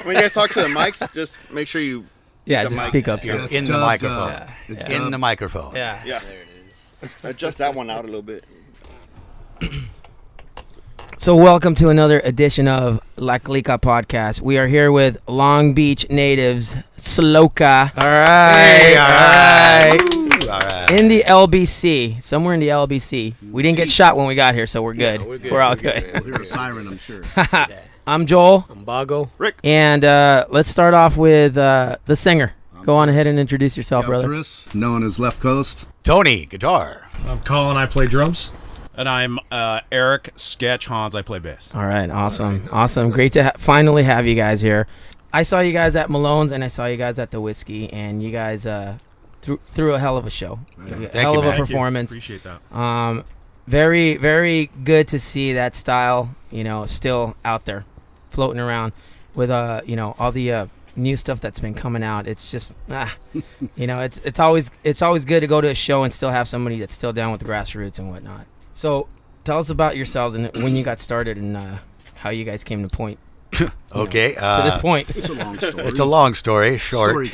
When you guys talk to the mics, just make sure you. Yeah, just speak up. You're in the microphone. In the microphone. Yeah. There it is. Adjust that one out a little bit. So welcome to another edition of Clika Podcast. We are here with Long Beach natives, SLOKA. All right. In the LBC, somewhere in the LBC. We didn't get shot when we got here, so we're good. Yeah, we're all good. We'll hear a siren, I'm sure. I'm Joel. I'm Bago. Rick. And let's start off with the singer. Go on ahead and introduce yourself, brother. Chris, known as Left Coast. Tony, guitar. I'm Colin. I play drums. And I'm Eric Sketch Hans. I play bass. All right, awesome. Great to finally have you guys here. I saw you guys at Malone's and I saw you guys at the Whiskey, and you guys threw a hell of a show, hell of a performance. Appreciate that. Very, very good to see that style, still out there, floating around with all the new stuff that's been coming out. It's just it's always good to go to a show and still have somebody that's still down with the grassroots and whatnot. So tell us about yourselves and when you got started and how you guys came to point. Okay. To this point. It's a long story. It's a long story. Short.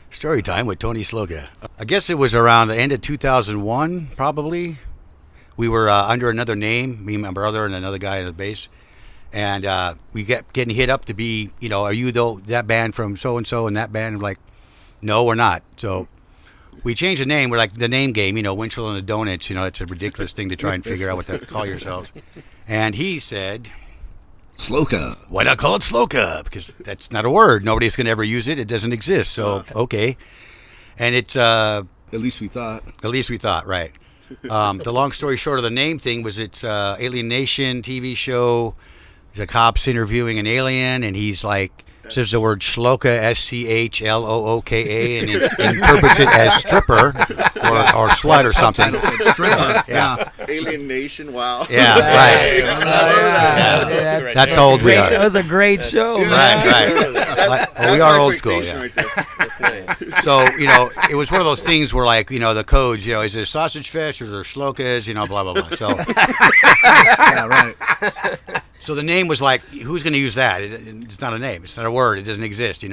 Story time with Tony SLOKA. I guess it was around the end of 2001, probably. We were under another name, me and my brother and another guy on the bass. And we kept getting hit up to be, are you that band from so-and-so and that band? I'm like, no, we're not. So we changed the name. We're like the name game, Winchell and the Donuts. It's a ridiculous thing to try and figure out what to call yourselves. And he said, SLOKA. Why not call it SLOKA? Because that's not a word. Nobody's going to ever use it. It doesn't exist. So, okay. And it's... At least we thought, right. The long story short of the name thing was it's Alien Nation TV show. The cop's interviewing an alien, and he's like... says the word SLOKA, SCHLOOKA, and interprets it as stripper or slut or something. Yeah. Alien Nation, wow. Yeah, right. That's how old we are. That was a great show. Right. We are old school, yeah. Right there. That's nice. So, it was one of those things where, like, the codes, is there sausage fish or is there SLOKAs, blah, blah, blah. So, Yeah, right. so the name was like, who's going to use that? It's not a name. It's not a word. It doesn't exist,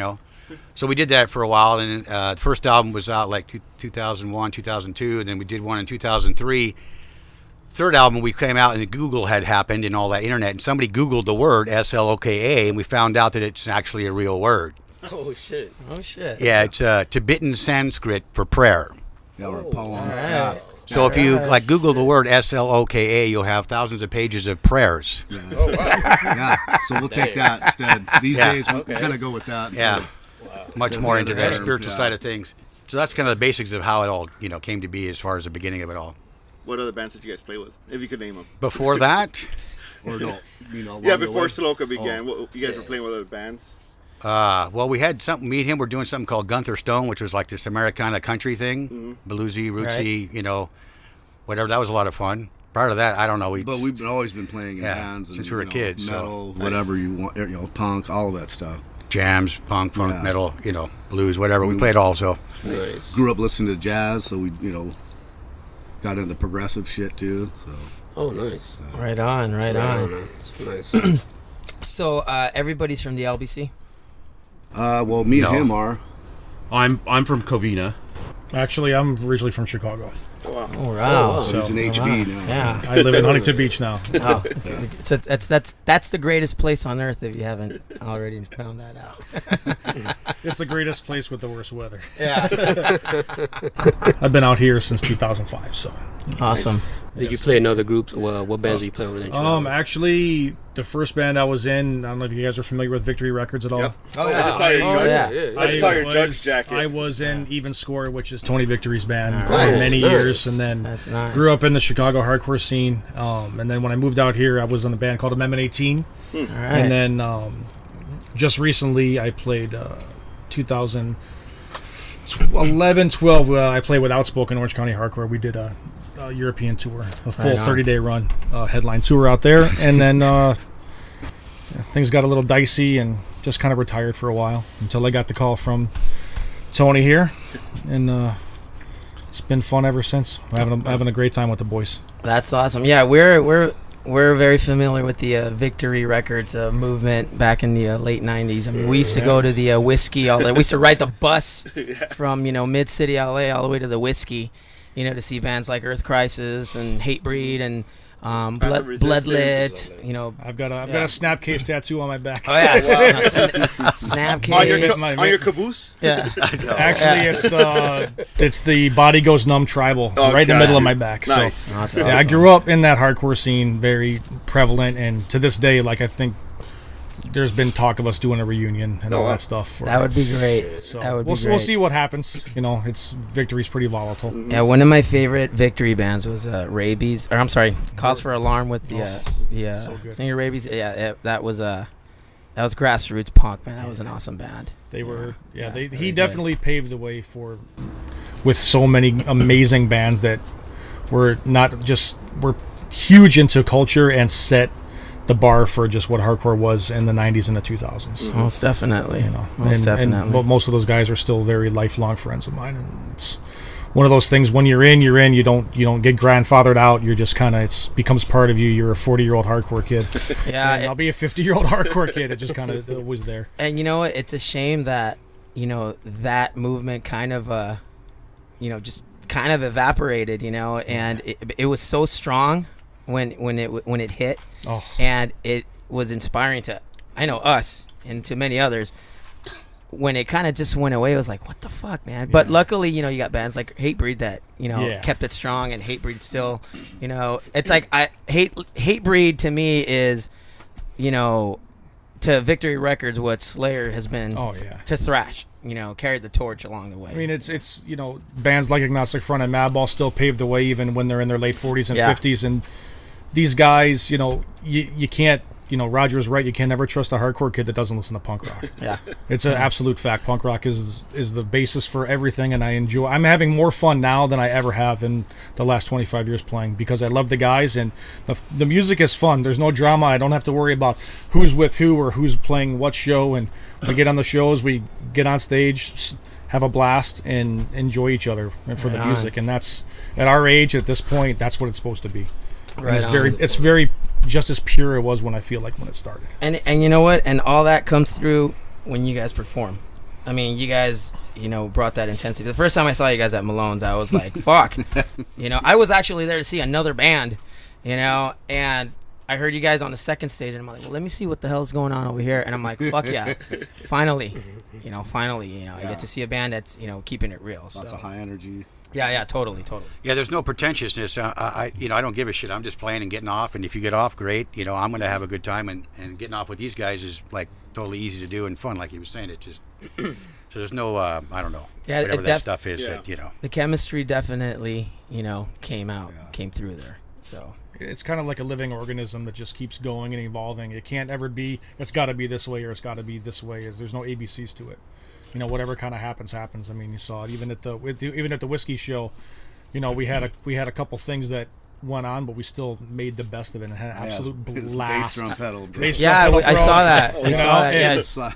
So we did that for a while, and the first album was out like 2001, 2002, and then we did one in 2003. Third album, we came out and Google had happened and all that internet, and somebody Googled the word SLOKA, and we found out that it's actually a real word. Oh, shit. Yeah, it's Tibetan Sanskrit for prayer. Yeah, or a poem. Right. So if you Google the word SLOKA, you'll have thousands of pages of prayers. Yeah. Oh, wow. Yeah, so we'll take that instead. These days, we kind of go with that. Yeah, much more into that spiritual side of things. So that's kind of the basics of how it all, came to be as far as the beginning of it all. What other bands did you guys play with, if you could name them? Before that? Or no, before SLOKA began, you guys were playing with other bands? Well, we had something. Me and him were doing something called Gunther Stone, which was like this Americana country thing, bluesy, rootsy, whatever. That was a lot of fun. Prior to that, I don't know. But we've always been playing in bands since we were kids. Metal, whatever you want, punk, all of that stuff. Jams, punk, metal, blues, whatever. We played all. So Nice. Grew up listening to jazz, so we, got into the progressive shit too. So. Oh, nice. Right on. That's nice. So everybody's from the LBC? Well, me and him are. I'm from Covina. Actually, I'm originally from Chicago. Oh, wow. So he's an HB now. Yeah. I live in Huntington Beach now. Oh, that's the greatest place on earth if you haven't already found that out. It's the greatest place with the worst weather. Yeah. I've been out here since 2005, so. Awesome. Did you play in other groups? Well, what bands did you play over there? Actually, the first band I was in, I don't know if you guys are familiar with Victory Records at all. Yep. Oh, yeah. I just saw your judge. yeah. I just saw your judge jacket. I was in Even Score, which is Tony Victory's band for Nice. many years, and then That's nice. grew up in the Chicago hardcore scene. And then when I moved out here, I was in a band called Amendment 18. All right. And then just recently, I played 2011, 12. I played with Outspoken Orange County Hardcore. We did a European tour, a full 30-day run, headline tour out there. And then things got a little dicey and just kind of retired for a while until I got the call from Tony here. And it's been fun ever since. Having a great time with the boys. That's awesome. Yeah, we're we're very familiar with the Victory Records movement back in the late '90s. I mean, we used to go to the Whiskey all day. We used to ride the bus from Mid City LA all the way to the Whiskey, to see bands like Earth Crisis and Hatebreed and Bloodlit. I've got a Snapcase tattoo on my back. Oh yeah, Snapcase on your caboose. Yeah, actually, it's the Body Goes Numb Tribal right in the middle of my back. Nice. So that's yeah, awesome. I grew up in that hardcore scene, very prevalent, and to this day, like I think there's been talk of us doing a reunion and all that stuff. That would be great. So that would be we'll great. see what happens. It's Victory's pretty volatile. Yeah, one of my favorite Victory bands was Rabies, or I'm sorry, Cause for Alarm with the so good. singer Rabies. Yeah, that was grassroots punk, man. That was an awesome band. They were, he very definitely paved the way with so many amazing bands that were huge into culture and set the bar for just what hardcore was in the 90s and the 2000s. Most definitely. But most of those guys are still very lifelong friends of mine, and it's one of those things. When you're in. You don't get grandfathered out. You're just kind of, it becomes part of you. You're a 40-year-old hardcore kid. Yeah, I'll be a 50-year-old hardcore kid. It just kind of was there. And you know what? It's a shame that that movement kind of just kind of evaporated. And it was so strong when it hit. Oh. And it was inspiring to, I know, us and to many others. When it kind of just went away, it was like, what the fuck, man? Yeah. But luckily, you got bands like Hatebreed that, kept it strong, and Hatebreed still, it's like Hatebreed to me is, to Victory Records what Slayer has been to thrash, carried the torch along the way. I mean, it's bands like Agnostic Front and Madball still paved the way even when they're in their late 40s and 50s, and these guys, you can't, Roger's right, you can never trust a hardcore kid that doesn't listen to punk rock. Yeah. It's an absolute fact. Punk rock is the basis for everything, and I'm having more fun now than I ever have in the last 25 years playing, because I love the guys, and the music is fun. There's no drama. I don't have to worry about who's with who or who's playing what show, and we get on the shows, we get on stage, have a blast, and enjoy each other for the music. And that's, at our age, at this point, that's what it's supposed to be. Right. It's very just as pure it was when I feel like when it started. And you know what? And all that comes through when you guys perform. I mean, you guys, brought that intensity. The first time I saw you guys at Malone's, I was like, fuck. I was actually there to see another band, and I heard you guys on the second stage, and I'm like, well, let me see what the hell's going on over here. And I'm like, fuck yeah. Finally, I get to see a band that's, keeping it real. Lots of high energy. Yeah, totally. Yeah, there's no pretentiousness. I don't give a shit. I'm just playing and getting off, and if you get off, great. I'm going to have a good time, and getting off with these guys is like totally easy to do and fun, like he was saying. It just so there's no I don't know, whatever that stuff is. That the chemistry definitely came through there. So it's kind of like a living organism that just keeps going and evolving. It can't ever be, it's got to be this way or it's got to be this way. There's no ABCs to it. Whatever kind of happens. I mean, you saw it even at the Whiskey show. We had a couple things that went on, but we still made the best of it and had an absolute blast. Bass drum pedal. I saw that.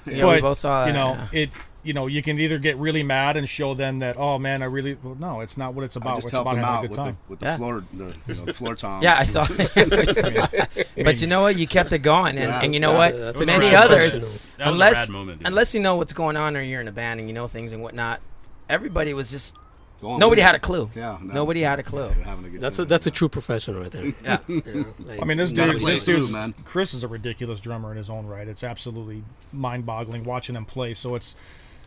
We both saw that. You can either get really mad and show them that, oh man, no, it's not what it's about. It's about having a good time. With the floor, the floor tom. Yeah, I saw it. But you know what? You kept it going, and you know what? Many others, unless you know what's going on or you're in a band and you know things and whatnot, everybody was just. Nobody had a clue. Yeah, nobody had a clue. That's a true professional right there. Yeah. I mean, this dude, man. Chris is a ridiculous drummer in his own right. It's absolutely mind-boggling watching him play. So it's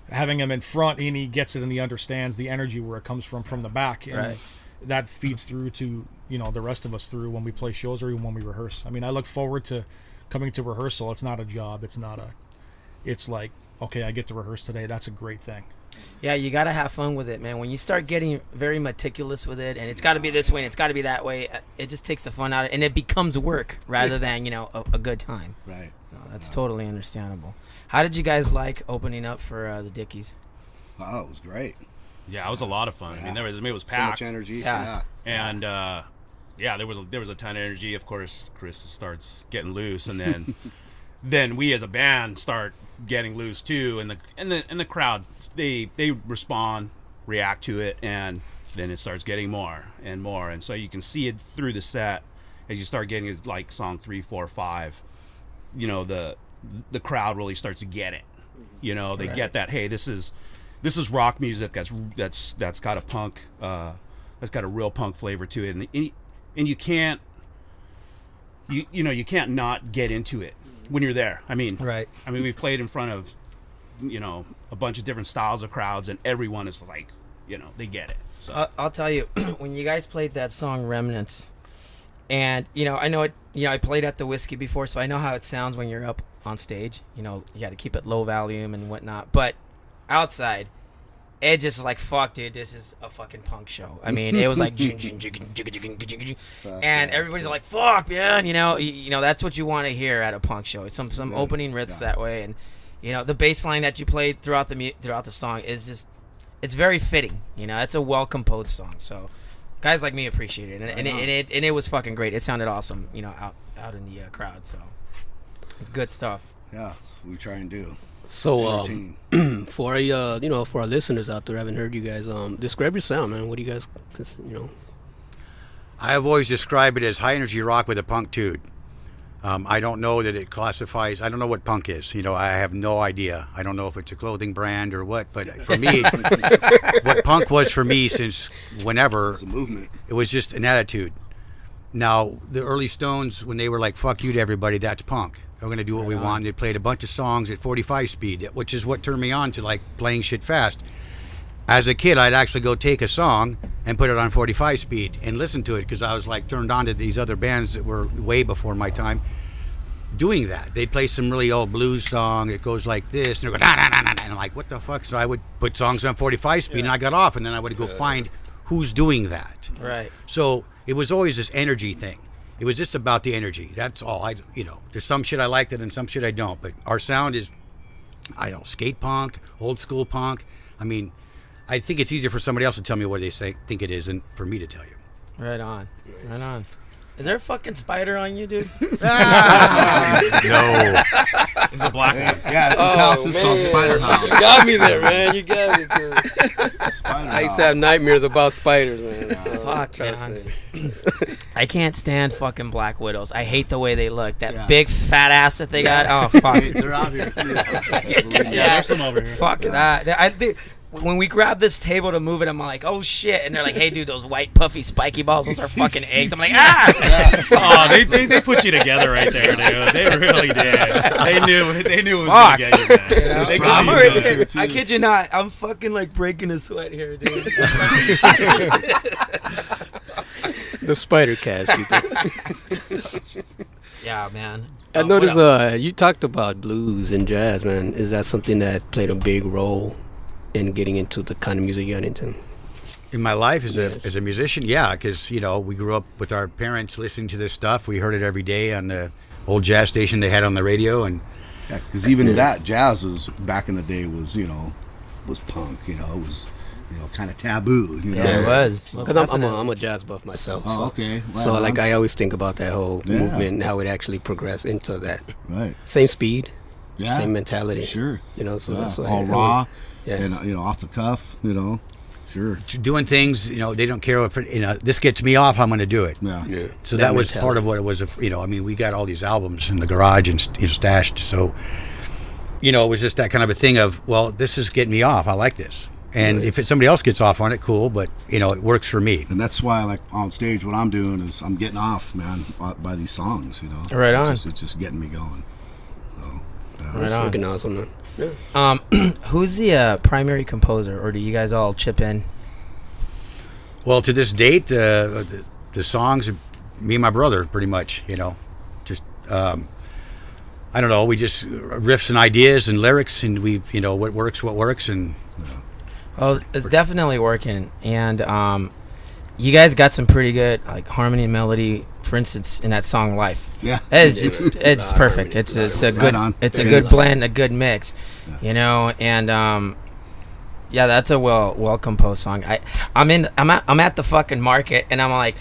having him in front, and he gets it and he understands the energy where it comes from the back, and that feeds through to the rest of us through when we play shows or even when we rehearse. I mean, I look forward to coming to rehearsal. It's not a job. It's like, okay, I get to rehearse today. That's a great thing. Yeah, you got to have fun with it, man. When you start getting very meticulous with it, and it's got to be this way and it's got to be that way, it just takes the fun out of it, and it becomes work rather than, a good time. Right. No, that's totally understandable. How did you guys like opening up for the Dickies? Oh, it was great. Yeah, it was a lot it was So packed. much energy. Yeah. And there was a ton of energy. Of course, Chris starts getting loose, and then then we as a band start getting loose too, and the crowd they react to it, and then it starts getting more and more, and so you can see it through the set. as you start getting to, like, song 3, 4, 5, you know, the crowd really starts to get it. You know, they get that, hey, this is rock music that's got a punk, that's got a real punk flavor to it, and you can't, you know, you can't not get into it when you're there. I mean, we've played in front of, you know, a bunch of different styles of crowds, and everyone is like, you know, they get it. So I'll tell you, when you guys played that song Remnants, and, you know, I know it, you know, I played at the Whiskey before, so I know how it sounds when you're up on stage. You know, you got to keep it low volume and whatnot. But outside, it just was like, fuck, dude, this is a fucking punk show. I mean, it was like, and everybody's like, fuck, man, you know, that's what you want to hear at a punk show. Some opening riffs that way, and, you know, the bass line that you played throughout the song is just, it's very fitting. You know, it's a well composed song. So guys like me appreciate it, and it was fucking great. It sounded awesome, you know, out in the crowd. So good stuff. Yeah, we try and do. So for our listeners out there, I haven't heard you guys describe your sound, man. What do you guys, you know? I've always described it as high energy rock with a punk tude. I don't know that it classifies. I don't know what punk is. You know, I have no idea. I don't know if it's a clothing brand or what. But for me, what punk was for me since whenever, It's a movement. it was just an attitude. Now, the early Stones, when they were like, fuck you to everybody, that's punk. We're going to do what we want. They played a bunch of songs at 45 speed, which is what turned me on to like playing shit fast. As a kid, I'd actually go take a song and put it on 45 speed and listen to it because I was like turned on to these other bands that were way before my time doing that. They'd play some really old blues song. It goes like this, and they'd go, nah, nah, nah, nah, and I'm like, what the fuck? So I would put songs on 45 speed, and I got off, and then I would go find who's doing that. Right. So it was always this energy thing. It was just about the energy. That's all. There's some shit I liked it and some shit I don't. But our sound is, skate punk, old school punk. I mean, I think it's easier for somebody else to tell me what they think it is than for me to tell you. Right on. Right on. Is there a fucking spider on you, dude? No. it's a black one. Yeah, this house is called Spider House. You got me there, man. You got me. 'Cause Spider I used to have nightmares about spiders, man. Fuck, Trust man. me. I can't stand fucking black widows. I hate the way they look. That Yeah. big fat ass that they got. Oh, fuck. They're out here too. Yeah, there's some over here. Fuck that. Dude, when we grabbed this table to move it, I'm like, oh shit. And they're like, hey, dude, those white puffy spiky balls, those are fucking eggs. I'm like, ah! Oh, they put you together right there, dude. They really did. They knew it was gonna get you, man. You know? They got I'm you, already- man. I kid you not. I'm fucking like breaking a sweat here, dude. The spider cast, people. Yeah, man. I What noticed else? you talked about blues and jazz, man. Is that something that played a big role in getting into the kind of music you got into? In my life as a musician, yeah, because we grew up with our parents listening to this stuff. We heard it every day on the old jazz station they had on the radio, and Yeah, because even that jazz was back in the day was punk. It was kind of taboo. Yeah, it was. Because I'm a jazz buff myself. Oh, So, okay. Right so on. like I always think about that whole Yeah. movement and how it actually progressed into that Right. same speed, Yeah. same mentality. Sure. So Yeah. that's why All raw. Yes. And off the cuff. Sure. doing things, they don't care if this gets me off, I'm going to do it. Yeah. Yeah. So that was part of what it was. We got all these albums in the garage and stashed. So, it was just that kind of a thing of, well, this is getting me off. I like this. And if somebody else gets off on it, cool. But, it works for me. And that's why, like, on stage, what I'm doing is I'm getting off, man, by these songs, Right on. It's just getting me going. So, Right It's on. freaking awesome, man. Who's the primary composer, or do you guys all chip in? Well, to this date, the songs, me and my brother, pretty much, just, I don't know, we just riffs and ideas and lyrics, and we, what works, and Well, it's definitely working, and you guys got some pretty good like harmony and melody. For instance, in that song "Life," yeah. it's perfect. It's a good on. it's a Yeah. good blend, a good mix, and yeah, that's a well composed song. I'm at the fucking market, and I'm like,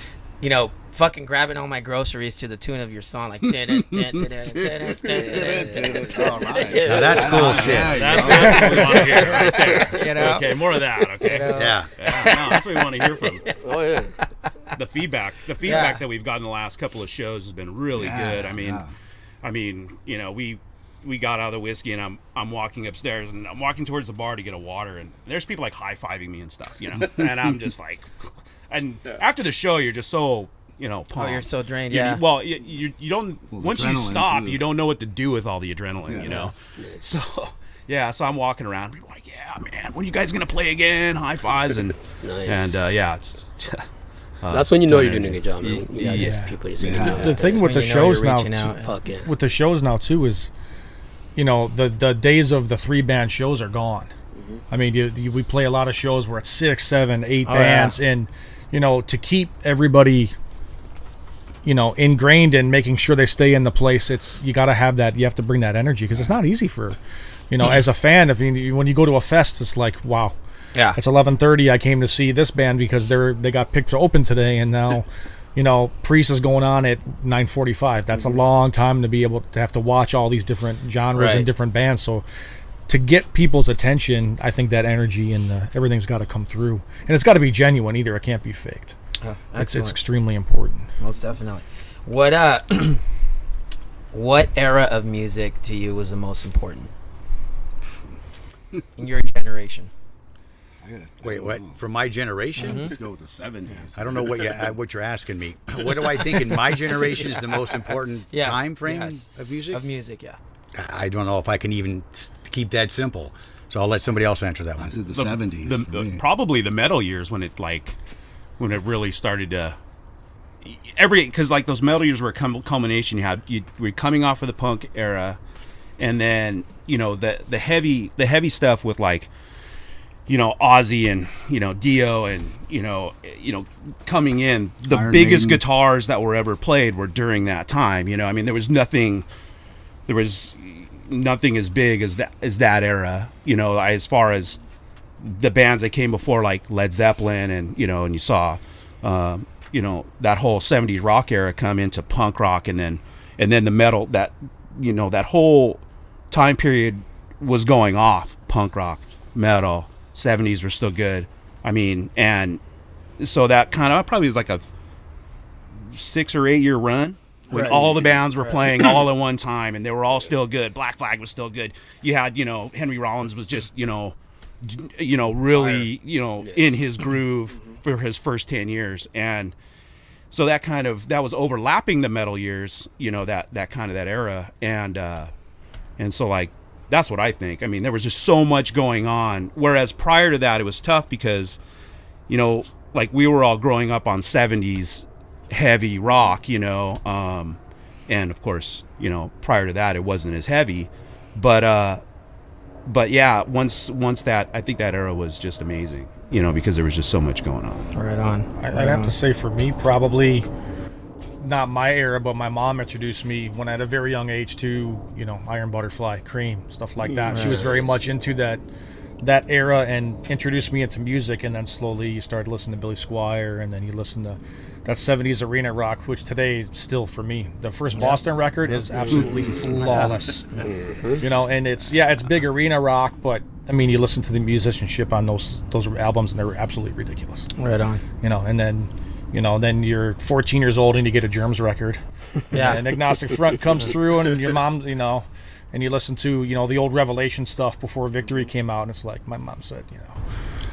fucking grabbing all my groceries to the tune of your song, like. All right. now that's cool shit. That's what we want to hear right there. You know? Okay, more of that, okay? You know? Yeah. Yeah, no, that's what we want to hear from. Oh yeah. the feedback that we've gotten the last couple of shows has been really good. I mean, you know, we got out of the whiskey, and I'm walking upstairs, and I'm walking towards the bar to get a water, and there's people like high-fiving me and stuff, you know, and I'm just like, and after the show, you're just so, you know, pumped. Oh, you're so drained. You don't. Well, once you stop, too. you don't know what to do with all the adrenaline, you know. So, yeah. So I'm walking around, people are like, yeah, man, when are you guys gonna play again? High fives and Nice. and yeah. That's when you know you're doing a good job, man. Yeah. People just The thing with the shows now, with the shows now too, is, you know, the days of the 3-band shows are gone. I mean, we play a lot of shows where it's 6, 7, 8 bands, and you know, to keep everybody, you know, ingrained in making sure they stay in the place, you got to have that. You have to bring that energy, because it's not easy for, you know, as a fan. When you go to a fest, it's like, wow. Yeah. It's 11:30. I came to see this band because they got picked to open today, and now, you know, Priest is going on at 9:45. That's a long time to be able to have to watch all these different genres and different bands. So to get people's attention, I think that energy and everything's got to come through, and it's got to be genuine. Either it can't be faked. Oh, it's extremely important. Most definitely. What what era of music to you was the most important in your generation? Wait, what? For my generation? Let's go with the 70s. I don't know what you're asking me. What do I think in my generation is the most important time frame of music? Of music, yeah. I don't know if I can even keep that simple. So I'll let somebody else answer that I one. said the 70s. Probably the metal years when it really started to because like those metal years were a culmination. You were coming off of the punk era, and then, you know, the heavy stuff with, like, you know, Ozzy and, you know, Dio and, you know, coming in. The Iron biggest Maiden. guitars that were ever played were during that time. You know, I mean, there was nothing as big as that era. You know, as far as the bands that came before, like Led Zeppelin, and, you know, and you saw, you know, that whole 70s rock era come into punk rock, and then the metal, that, you know, that whole time period was going off. Punk rock, metal, 70s were still good. I mean, and so that kind of probably was like a 6 or 8 year run when all the bands were playing all at one time, and they were all still good. Black Flag was still good. You had, you know, Henry Rollins was just, you know, really, you know, in his groove for his first 10 years. And so that was overlapping the metal years, you know, that era. And so, like, that's what I think. I mean, there was just so much going on. Whereas prior to that, it was tough because, you know, like, we were all growing up on 70s heavy rock, you know, and of course, you know, prior to that, it wasn't as heavy. But yeah, once that, I think that era was just amazing, you know, because there was just so much going on. Right on. I'd have to say, for me, probably not my era, but my mom introduced me when at a very young age to, you know, Iron Butterfly, Cream, stuff like that. She was very much into that era and introduced me into music, and then slowly you started listening to Billy Squier, and then you listen to that 70s arena rock, which today still, for me, the first Boston record is absolutely flawless. You know, and it's big arena rock, but I mean, you listen to the musicianship on those albums, and they're absolutely ridiculous. Right on. You know, and then, you know, then you're 14 years old and you get a Germs record. Yeah. And Agnostic Front comes through, and your mom, you know, and you listen to, you know, the old Revelation stuff before Victory came out, and it's like, my mom said, you know,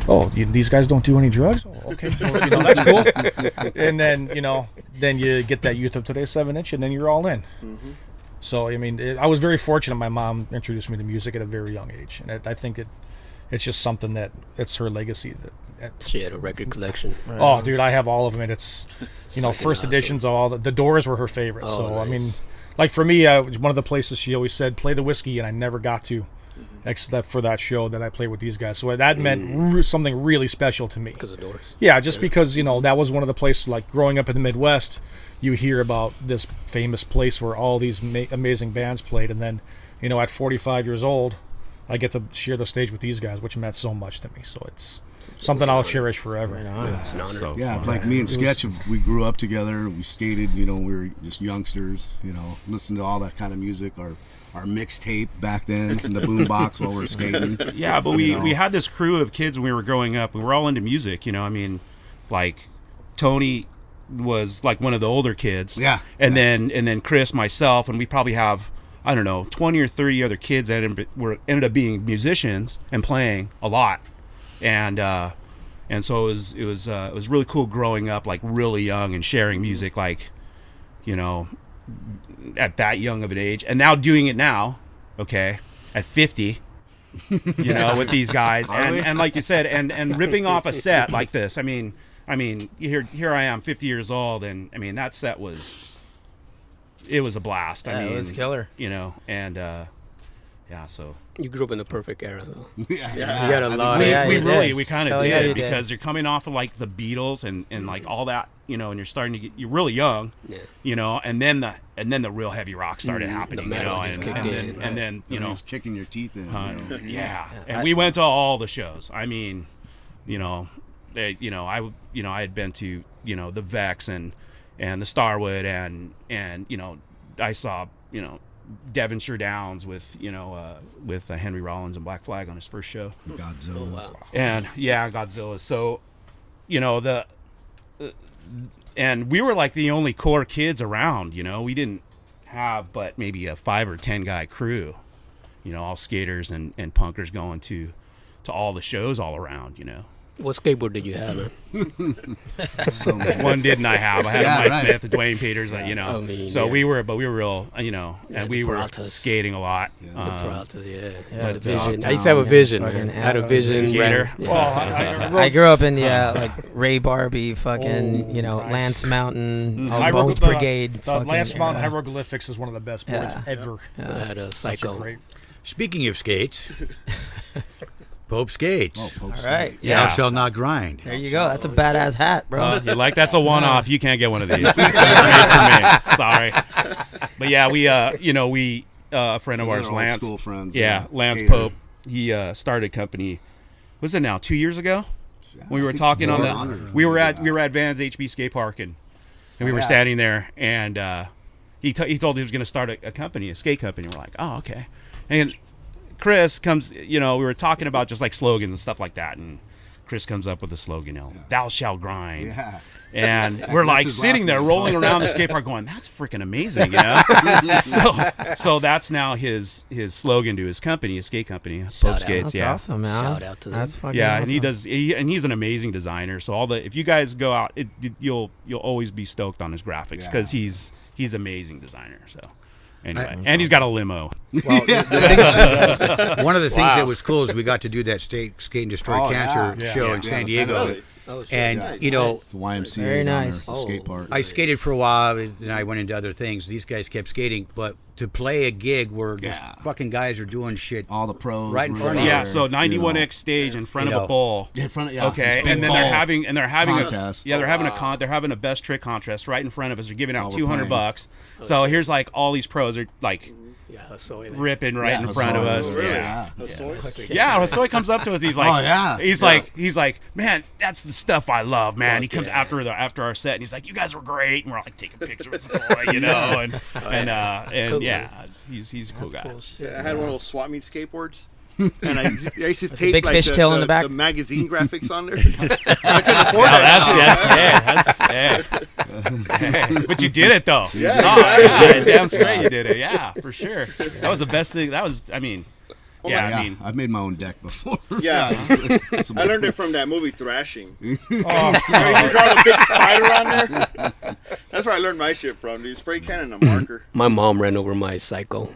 oh, these guys don't do any drugs? Oh, okay. Well, you know, that's cool. And then, you know, then you get that Youth of Today 7-inch, and then you're all in. Mm-hmm. So, I mean, I was very fortunate. My mom introduced me to music at a very young age, and I think it's just something that it's her legacy. She had a record collection. Right. Oh, dude, I have all of them, and it's, you know, first editions of all the Doors were her favorite. Oh, so nice. I mean, like, for me, one of the places she always said, play the whiskey, and I never got to, except for that show that I played with these guys. So that meant something really special to me. Because of Doors. Yeah, just because, you know, that was one of the places, like, growing up in the Midwest, you hear about this famous place where all these amazing bands played, and then, you know, at 45 years old, I get to share the stage with these guys, which meant so much to me. So it's something I'll cherish forever. It's an honor. So like me and Sketch, we grew up together. We skated, you know, we were just youngsters, you know, listened to all that kind of music. Our mixtape back then in the boombox while we were skating. Yeah, but we had this crew of kids when we were growing up. We were all into music, you know. I mean, like, Tony was like one of the older kids. Yeah. And then Chris, myself, and we probably have, I don't know, 20 or 30 other kids that ended up being musicians and playing a lot. And so it was really cool growing up like really young and sharing music like, you know, at that young of an age, and now doing it now, okay, at 50, you know, with these guys, and like you said, and ripping off a set like this. I mean, here I am, 50 years old, and I mean that set was a blast. I mean, it was killer. You know, and so You grew up in the perfect era, though. Yeah. You got a lot. we kind of Hell did you because you're coming off of like the Beatles and like all that, you know, and you're really young, you know, and then the real heavy rock started happening, the you know, metal just kicked in, and then you know, it's kicking your teeth in. You know? yeah, and we went to all the shows. I mean, you know, I had been to, you know, the Vex and the Starwood and you know, I saw, you know, Devonshire Downs with, you know, with Henry Rollins and Black Flag on his first show. Godzilla. Oh, wow. And Godzilla. So, you know, and we were like the only core kids around, you know, we didn't have but maybe a 5 or 10 guy crew, you know, all skaters and punkers going to all the shows all around, you know. What skateboard did you have, man? So much. One didn't I have? I had Yeah, a Mike right. Smith, a Dwayne Peters, you know. I mean, so yeah. we were real, you know, and the we were Pratas. skating a lot. The Pratas, yeah. Yeah, Had a the vision. Dogtown, I used to have a vision, fucking man. I had a Arrows. vision. Gator. ran- Well, I grew up in the like Ray Barbie, fucking, you know, nice. Lance Mountain, Hieroglyph- Bones Brigade. The fucking Lance Mountain era. Hieroglyphics is one of the best boards Yeah. ever. I had a Such a Psycho. great. Speaking of skates, Pope skates. Oh, All right. Thou Yeah. shall not grind. There you go. That's a badass hat, bro. You like that's a one-off. You can't get one of these. It's made for me. Sorry, but yeah, we a friend of So ours, they're all Lance. school friends, Yeah, yeah, Lance skater. Pope. He started a company. Was it now 2 years ago? Yeah, We I were think talking on more the. longer. We were at Vans HB skate park and we were yeah. standing there and he told he was going to start a company, a skate company. We're like, oh okay, and Chris comes. You know, we were talking about just like slogans and stuff like that, and Chris comes up with a slogan, you know, "Thou shalt grind." Yeah. And we're like his sitting last there name. rolling around the skate park going, that's freaking amazing, you know? so that's now his slogan to his company, his skate company, Pope out. Skates. That's yeah. awesome, man. Shout out to them. That's fucking Yeah, awesome. and he's an amazing designer. So if you guys go out, you'll always be stoked on his graphics because he's amazing designer. So anyway, and he's got a limo. Well, one of the things that was cool is we got to do that Skate and Destroy Oh, Cancer yeah. show Yeah. in San Yeah. Diego. Really? Oh, shit. And, you know, The YMCA Very down nice. there, the skate park. I skated for a while, and I went into other things. These guys kept skating, but to play a gig where these Yeah. fucking guys are doing shit. All the pros Right in were front of there, you. Yeah, so 91X you know. stage in front You of know. a bowl. In front of, yeah, Okay, this big and then they're ball. having contest. they're having a best trick contest right in front of us. They're giving out While we're $200. playing. So here's like all these pros are like Yeah, so ripping right in front of us. Really? Yeah. Soy? Yeah, so he comes up to us. He's like, Oh, yeah. he's like, man, that's the stuff I love, man. Fuck He comes yeah. after our set, and he's like, you guys were great, and we're like taking pictures with the toy, you know, and cool, yeah, he's a cool guy. Cool shit. I had one of those swap meet skateboards. And I used to the tape big like fishtail in the back? the magazine graphics on there. I couldn't afford that. Hey, but you did it though. Yeah, Oh, exactly. yeah, damn straight you did it. Yeah, for sure. That was the best thing. That was, I mean, yeah, Yeah, I mean, I've made my own deck before. Yeah. Some- I learned it from that movie Thrashing. Oh, You draw a big spider on there. That's where I learned my shit from, dude. Spray can and a marker. My mom ran over my Psycho.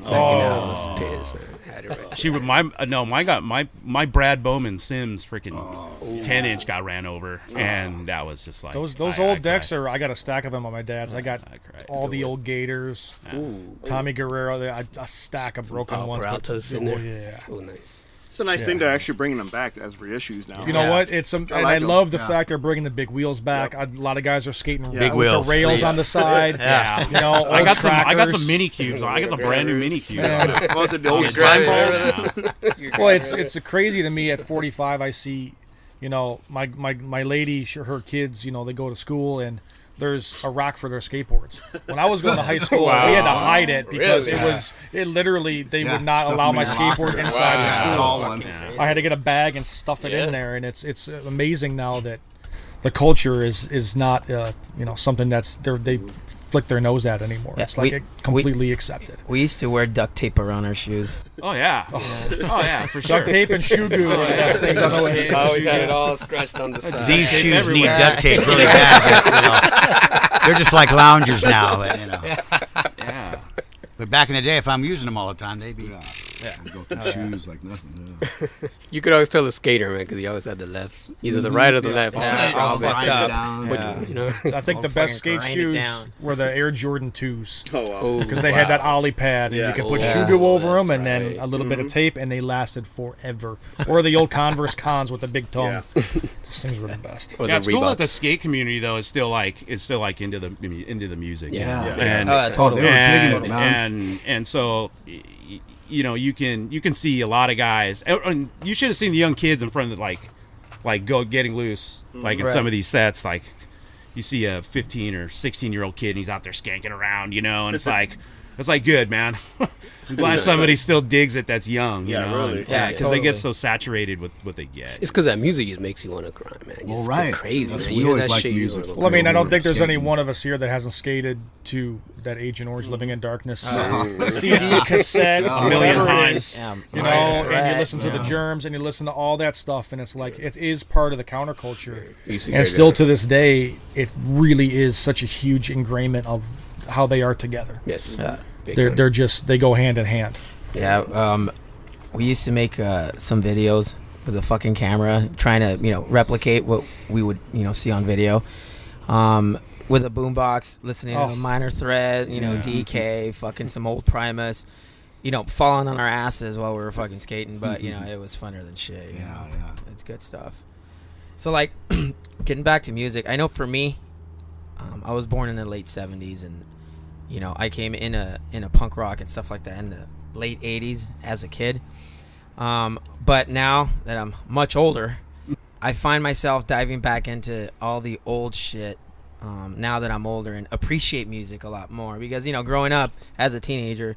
I was pissed, man. I had it right she would my Brad Bowman Sims freaking 10-inch got ran over, and that was just like those I old decks cried. are. I got a stack of them on my dad's. I got I cried. all the old Gators, Tommy Guerrero. A stack of broken Pau ones. but- Peraltas in there. Yeah. Oh, nice. It's a nice thing to actually bringing them back as reissues now. You know Yeah. what? It's some, and I like 'em. love the Yeah. fact they're bringing the big wheels back. A lot of guys are skating Big with wheels. the rails on the side. Yeah. You know, I got some trackers. mini cubes. I got some brand new mini cubes. Yeah. What was it, the old Yeah. slime balls? Well, it's crazy to me. At 45, I see, you know, my lady, her kids, you know, they go to school and there's a rack for their skateboards. When I was going to high school, we had to hide it because Really? it literally they Yeah, would not stuff allow in my your skateboard locker. inside the Yeah, school. tall one. I had to get a bag and stuff it Yeah. in there, and it's amazing now that the culture is not something that's they flick their nose at anymore. Yeah, it's like completely accepted. We used to wear duct tape around our shoes. Oh yeah. Oh yeah, for sure. Duct tape and shoe glue are the best things I know. I always had it all scratched on the side. These Tape shoes need everywhere. duct tape really bad. But, they're just like loungers now. But, Yeah. But back in the day, if I'm using them all the time, they'd be. Yeah. You go through shoes like nothing. Yeah. You could always tell a skater, man, because he always had the left, either the right or the left. Yeah, All all back fucked up. up. Down. Yeah. You know. I think the I'll best fucking skate grind it shoes down. were the Air Jordan 2s. Oh, wow. Oh, Because they had that ollie pad, and Yeah. you could put Oh, shoe glue over them, that's and then right. a little bit of tape, and they lasted forever. Or the old Converse Cons with the big tongue. Yeah. Those things were the best. Or Yeah, the it's cool that the Reeboks. skate community though is still like into the music. Yeah. And Oh, totally. They were digging and, it, man. and so you can see a lot of guys, and you should have seen the young kids in front of like go getting loose, like in Right. some of these sets, like you see a 15 or 16-year-old kid and he's out there skanking around, and it's like good, man. I'm glad somebody still digs it that's young, Yeah, know, really. and, Yeah, because they get totally. so saturated with what they get. It's because that music just makes you want to cry, man. You Well, just right. go crazy, That's- man. we You hear always that like shit, you music. wanna go Well, I mean, I we don't were think there's any skating. one of us here that hasn't skated to that Agent Orange Living in Darkness CD, cassette, A million whatever it times. is, Yeah, you right. know, and Right. you listen to the Germs and you listen to all that stuff, and it's like it is part of the counterculture. You see And that still guy. to this day, it really is such a huge ingrainment of how they are together. Yes. Yeah. Big They're time. they're just they go hand in hand. Yeah, we used to make some videos with a fucking camera, trying to replicate what we would see on video, with a boombox, listening Oh. to Minor Threat, DK, fucking some old Primus, falling on our asses while we were fucking skating. But it was funner than shit. you Yeah, know? yeah. It's good stuff. So like, getting back to music, I know for me, I was born in the late '70s, and I came in a punk rock and stuff like that in the late '80s as a kid. But now that I'm much older, I find myself diving back into all the old shit. Now that I'm older, and appreciate music a lot more, because growing up as a teenager,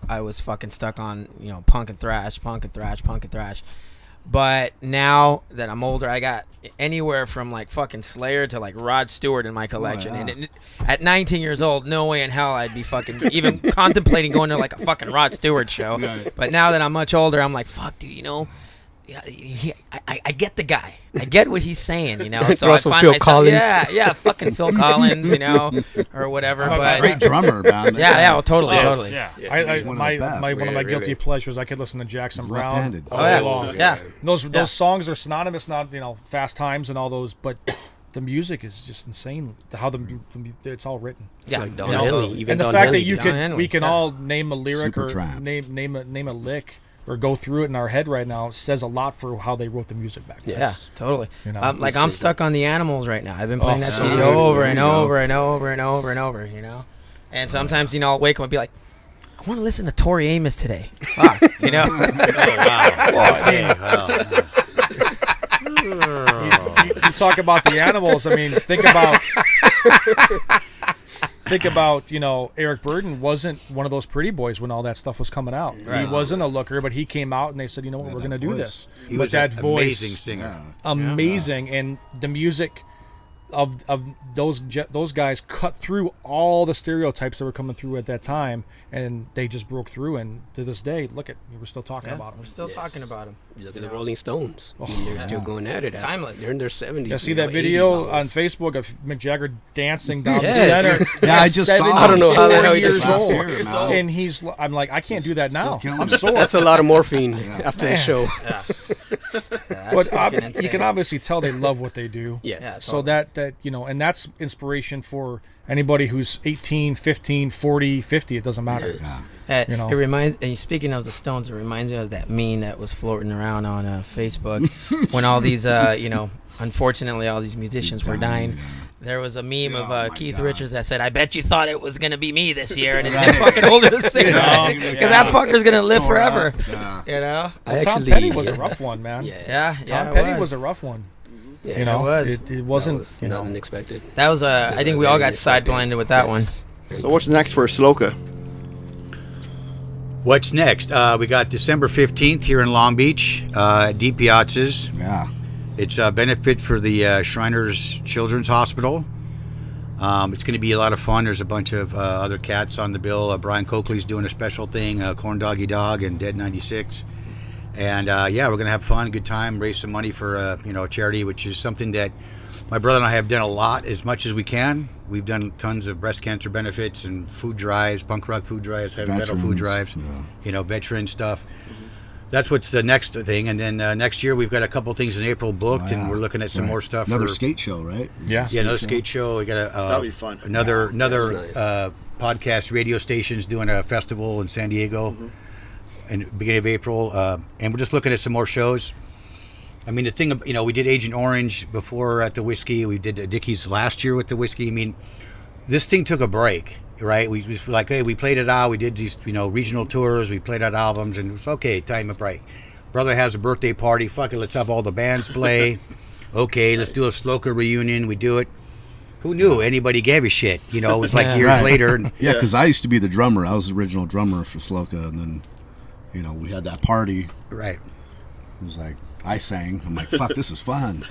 I was fucking stuck on punk and thrash. But now that I'm older, I got anywhere from like fucking Slayer to like Rod Stewart in my collection. yeah. And at 19 years old, no way in hell I'd be fucking even contemplating going to like a fucking Rod Stewart show. Right. But now that I'm much older, I'm like, fuck, dude, yeah, I get the guy. I get what he's saying, So Throw I some find Phil myself, Collins. yeah, fucking Phil Collins, or whatever. That's But Great drummer, man. yeah, well, totally. Yeah. I, He's one of my the best. one of my Really, guilty really. pleasures. I could listen to Jackson He's Brown left-handed. all Oh, day yeah. long. Yeah. Those songs are synonymous, not Fast Times and all those, but the music is just insane. How it's all written. Yeah, Like Don no, Henley, totally. even And the Don fact that Henley you did Don could, Henley, we can yeah. all name a lyric or Supertramp. name a lick or go through it in our head right now says a lot for how they wrote the music back then. Yeah, totally. Like it's I'm stuck on the Animals right now. I've been playing that Oh, CD yeah. over There and you go. over and over and over and over, And sometimes, I'll wake up and be like, I want to listen to Tori Amos today. Fuck, Oh, wow. You talk about the Animals. I mean, think about Eric Burden wasn't one of those pretty boys when all that stuff was coming out. He wasn't a looker, but he came out and they said, we're going to do voice. this. He But was that an voice, amazing singer. Yeah. amazing, and the music of those guys cut through all the stereotypes that were coming through at that time, and they just broke through. And to this day, look at we're still talking about them. We're still Yes. talking about him. You look at the Rolling Stones. They're still going at it. Timeless. They're in their 70s. Yeah, see you that know, video 80s on almost. Facebook of Mick Jagger dancing down Yes. the center. Yeah, I just saw it. I don't know how the hell he did years that. old. Last year, man. And I'm like, I can't do that now. killing I'm it. sore. That's a lot of morphine after the Man. show. But you can obviously tell they love what they do. Yes. Yeah, So that and that's inspiration for anybody who's 18, 15, 40, 50. It doesn't matter. Yeah. It reminds, and speaking of the Stones, it reminds me of that meme that was floating around on Facebook when all these, unfortunately, all these musicians were dying. There was a meme of my Keith God. Richards that said, "I bet you thought it was gonna be me this year, and it's him fucking older to sing because that fucker's gonna live forever." Yeah. I Tom actually, Petty was a rough one, man. Yeah. Tom it Petty was a rough one. Yeah, it was. It wasn't. That was not unexpected. That was I think we all got sideblinded with that one. So what's next for SLOKA? What's next? We got December 15th here in Long Beach at Deep Piazzas. Yeah. It's a benefit for the Shriners Children's Hospital. It's going to be a lot of fun. There's a bunch of other cats on the bill. Brian Coakley's doing a special thing, Corn Doggy Dog and Dead 96. And yeah, we're going to have fun, good time, raise some money for a charity, which is something that my brother and I have done a lot, as much as we can. We've done tons of breast cancer benefits and food drives, punk rock food drives, heavy metal food drives, veteran stuff. That's what's the next thing. And then next year we've got a couple things in April booked, and we're looking at some more stuff. Another skate show, right? Yeah, another skate show. We got that'll be fun. Another podcast radio station's doing a festival in San Diego in the beginning of April, and we're just looking at some more shows. I mean, the thing, we did Agent Orange before at the Whiskey. We did Dickies last year with the Whiskey. I mean, this thing took a break, right? We was like, hey, we played it out. We did these, regional tours. We played out albums, and it was okay, time of break. Brother has a birthday party. Fuck it, let's have all the bands play. Okay, let's do a SLOKA reunion. We do it. Who knew anybody gave a shit? It was like years later. Yeah, because I used to be the drummer. I was the original drummer for SLOKA, and then, we had that party. Right. It was like, I sang. I'm like, fuck, this is fun.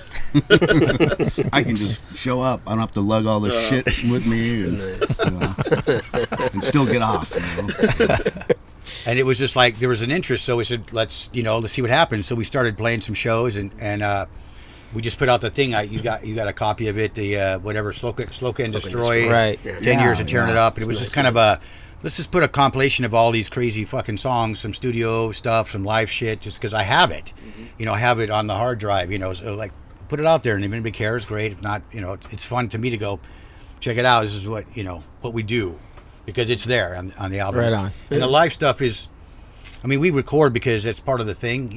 I can just show up. I don't have to lug all this shit with me and still get off. And it was just like there was an interest, so we said, let's see what happens. So we started playing some shows, and we just put out the thing. You got a copy of it, the whatever SLOKA and Destroy, right? 10 years of tearing it up, and it was just kind of a. Let's just put a compilation of all these crazy fucking songs, some studio stuff, some live shit, just because I have it. I have it on the hard drive, so like put it out there, and if anybody cares, great. If not, it's fun to me to go check it out. This is what, what we do, because it's there on the album. Right on. And the live stuff is, we record because it's part of the thing,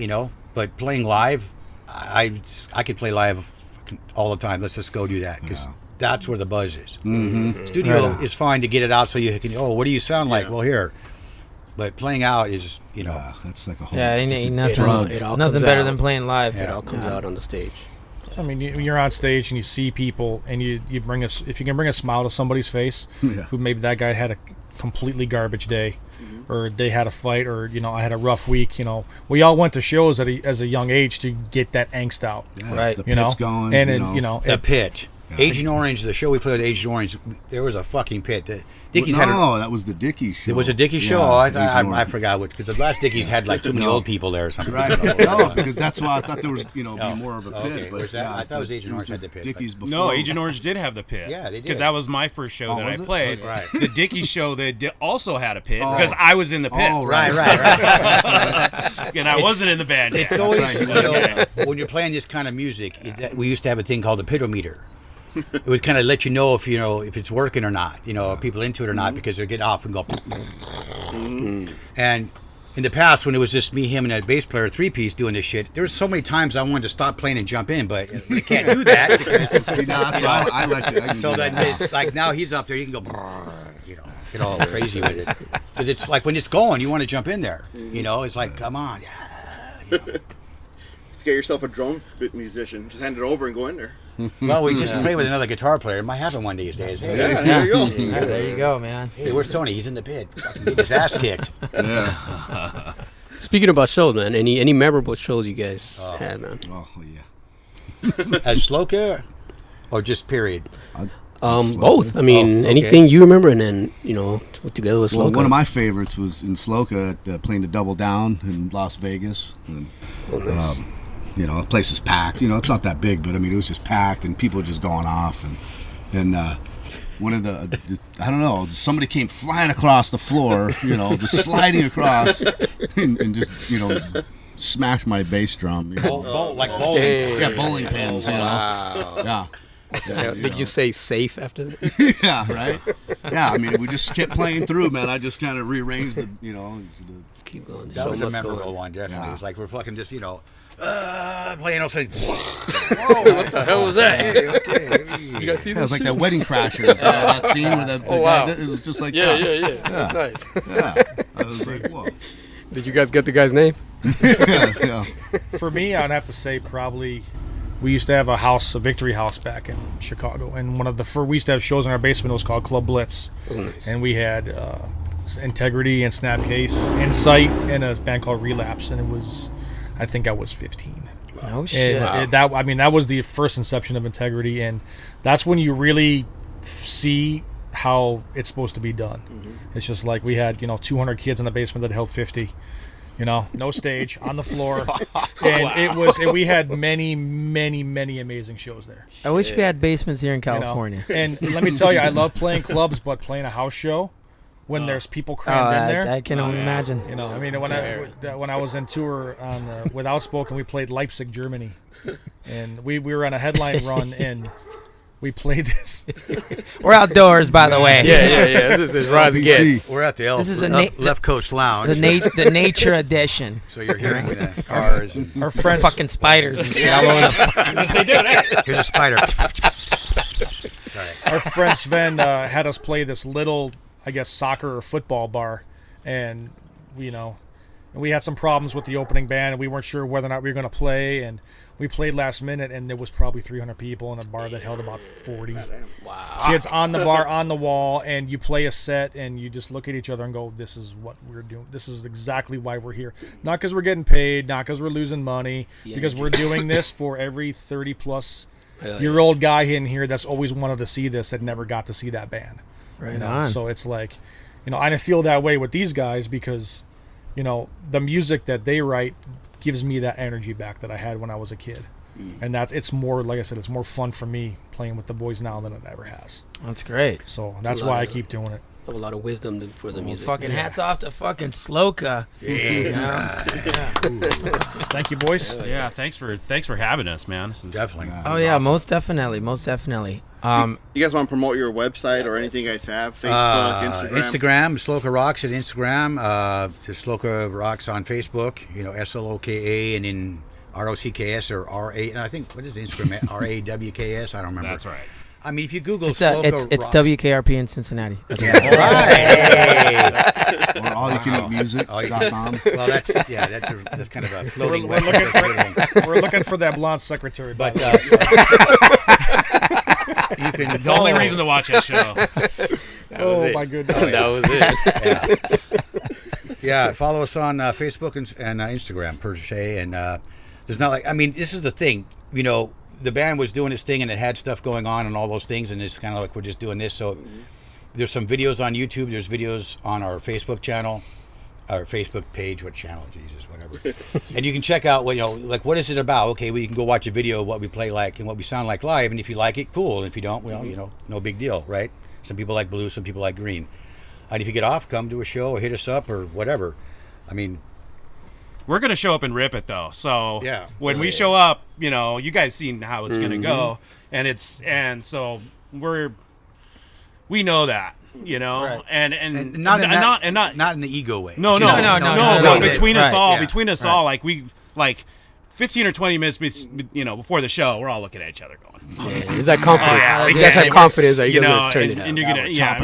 but playing live, I could play live all the time. Let's just go do that, because that's where the buzz is. Studio is fine to get it out so you can, what do you sound like? Well, here. But playing out is, that's like a whole ain't nothing, drug. nothing better than playing live. It all comes out on the stage. I mean, you're on stage and you see people, and you bring us, if you can bring a smile to somebody's face, who maybe that guy had a completely garbage day, or they had a fight, or I had a rough week. We all went to shows as a young age to get that angst out, right? The pit's going, and the pit. Agent Orange, the show we played with Agent Orange, there was a fucking pit. Dickies had that was the Dickies show. It was a Dickies show? I forgot which, because the last Dickies had like too many old people there or something. Right. No, because that's why I thought there was, be more of a pit. Okay. But I thought it was Agent Orange had the pit. Dickies before. No, Agent Orange did have the pit. Yeah, they did. Because that was my first show that I played. Right. The Dickies show, they also had a pit, because I was in the pit. Oh, right. And I wasn't in the band. It's always, when you're playing this kind of music, we used to have a thing called the pitometer. It would kind of let you know if it's working or not, are people into it or not, because they're getting off and go. And in the past, when it was just me, him, and a bass player, 3-piece doing this shit, there was so many times I wanted to stop playing and jump in, but you can't do that. Because, See, that's why I like it. So then it's like now he's up there, you can go, get all crazy with it, because it's like when it's going, you want to jump in there. It's like, come on, Let's get yourself a drone musician. Just hand it over and go in there. Well, we just play with another guitar player. It might happen one of these days. Hey, there you go. There you go, man. Hey, where's Tony? He's in the pit. Fucking getting his ass kicked. Yeah. Speaking about shows, man, any memorable shows you guys had, man? Oh, yeah. As SLOKA, or just period? Both. I mean, okay. anything you remember, and then together with SLOKA. Well, one of my favorites was in SLOKA playing the Double Down in Las Vegas. And, nice. The place is packed. It's not that big, but it was just packed, and people just going off. And one of the I don't know, somebody came flying across the floor, just sliding across, and just smashed my bass drum. Like bowling. Yeah, bowling pins. Wow. Yeah. Did you say safe after that? Yeah, right. Yeah, we just kept playing through, man. I just kind of rearranged the. Keep going. That was a memorable one, definitely. Yeah. It was like we're fucking just playing, all saying, Whoa, what the hell was that? Okay. You guys see It this? was like that Wedding Crashers. That scene where the wow. guy, it was just like Yeah. that. That's nice. Yeah. I was like, whoa. Did you guys get the guy's name? Yeah. For me, I'd have to say probably we used to have a Victory House back in Chicago, and we used to have shows in our basement. It was called Club Blitz, and we had Integrity and Snapcase, Insight, and a band called Relapse, and I think I was 15. No shit. And that was the first inception of integrity, and that's when you really see how it's supposed to be done. It's just like we had 200 kids in the basement that held 50. No stage, on the floor, and we had many amazing shows there. I wish we had basements here in California. And let me tell you, I love playing clubs, but playing a house show when there's people crammed in there. I can only imagine. When I was in tour with Outspoken, we played Leipzig, Germany, and we were on a headline run, and we played this. We're outdoors, by the way. Yeah. This is Rise Against. We're at the This is Left Coast Lounge. The nature edition. So you're hearing the cars. And Our friends, Fucking spiders and shit all over the here's a spider. Sorry. our friend Sven had us play this little, I guess, soccer or football bar, and we had some problems with the opening band, and we weren't sure whether or not we were going to play, and we played last minute, and there was probably 300 people in a bar that held about 40 kids on the bar, on the wall, and you play a set, and you just look at each other and go, this is what we're doing. This is exactly why we're here. Not because we're getting paid, not because we're losing money, because we're doing this for every 30-plus-year-old guy in here that's always wanted to see this that never got to see that band. Right on. So it's like, I didn't feel that way with these guys because, the music that they write gives me that energy back that I had when I was a kid. And it's more, like I said, it's more fun for me playing with the boys now than it ever has. That's great. So that's why I keep doing it. Have a lot of wisdom for the music. Fucking hats off to fucking SLOKA. Thank you, boys. Yeah, thanks for having us, man. This is Definitely. Oh yeah, awesome. Most definitely. You guys want to promote your website or anything you guys have? Facebook, Instagram, SLOKA Rocks at Instagram. There's SLOKA Rocks on Facebook. SLOKA, and then ROCKS or RA. And I think, what is Instagram? RAWKS? I don't remember. That's right. I mean, if you Google it's SLOKA Rocks. It's WKRP in Cincinnati. Right. Or allyoucaneatmusic.com. Well, that's kind of a floating We're website. we're looking for that blonde secretary. But you can It's the only reason to watch that show. oh my goodness. That was it. Yeah, follow us on Facebook and Instagram per se. And there's not this is the thing. The band was doing its thing and it had stuff going on and all those things, and it's kind of like we're just doing this. So there's some videos on YouTube. There's videos on our Facebook channel, our Facebook page. What channel? Jesus, whatever. And you can check out what is it about? Okay, well, you can go watch a video of what we play like and what we sound like live, and if you like it, cool. And if you don't, well, no big deal, right? Some people like blue, some people like green. And if you get off, come to a show or hit us up or whatever. We're gonna show up and rip it though. So yeah, when we show up, you guys seen how it's gonna go, and so we know that, Right. and not in the ego way. No. Between us all, like 15 or 20 minutes, before the show, we're all looking at each other going, Is that confidence? Oh, yeah. You guys have confidence that you're know, gonna turn it out. and you're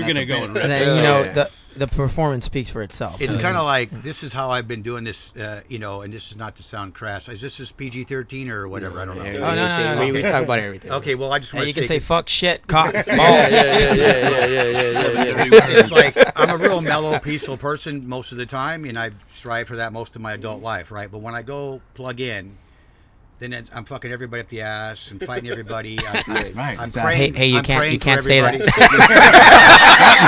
gonna go and rip And it. then the performance speaks for itself. It's kind of like, this is how I've been doing this, and this is not to sound crass. Is this PG-13 or whatever? I don't know. Oh, no. We talk about everything. Okay, well, I just want you to can say fuck, shit, cock, balls. It's like, I'm a real mellow, peaceful person most of the time, and I strive for that most of my adult life, right? But when I go plug in, then I'm fucking everybody up the ass and fighting everybody. I'm praying. Hey, you can't say that. You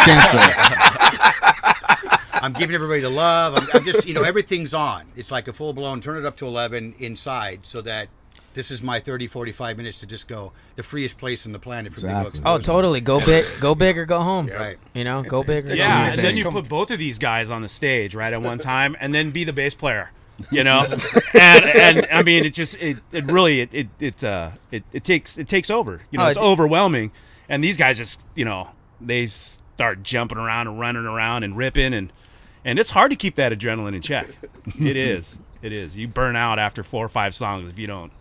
can't say it. I'm giving everybody the love. I'm just, everything's on. It's like a full-blown turn it up to 11 inside, so that this is my 30, 45 minutes to just go the freest place on the planet for big bucks. Oh, totally. Go big or go home. Right. Go big or go home. Yeah, and then you put both of these guys on the stage, right, at one time, and then be the bass player. And I mean, it takes over. It's overwhelming, and these guys just they start jumping around and running around and ripping, and it's hard to keep that adrenaline in check. It is. You burn out after 4 or 5 songs if you don't.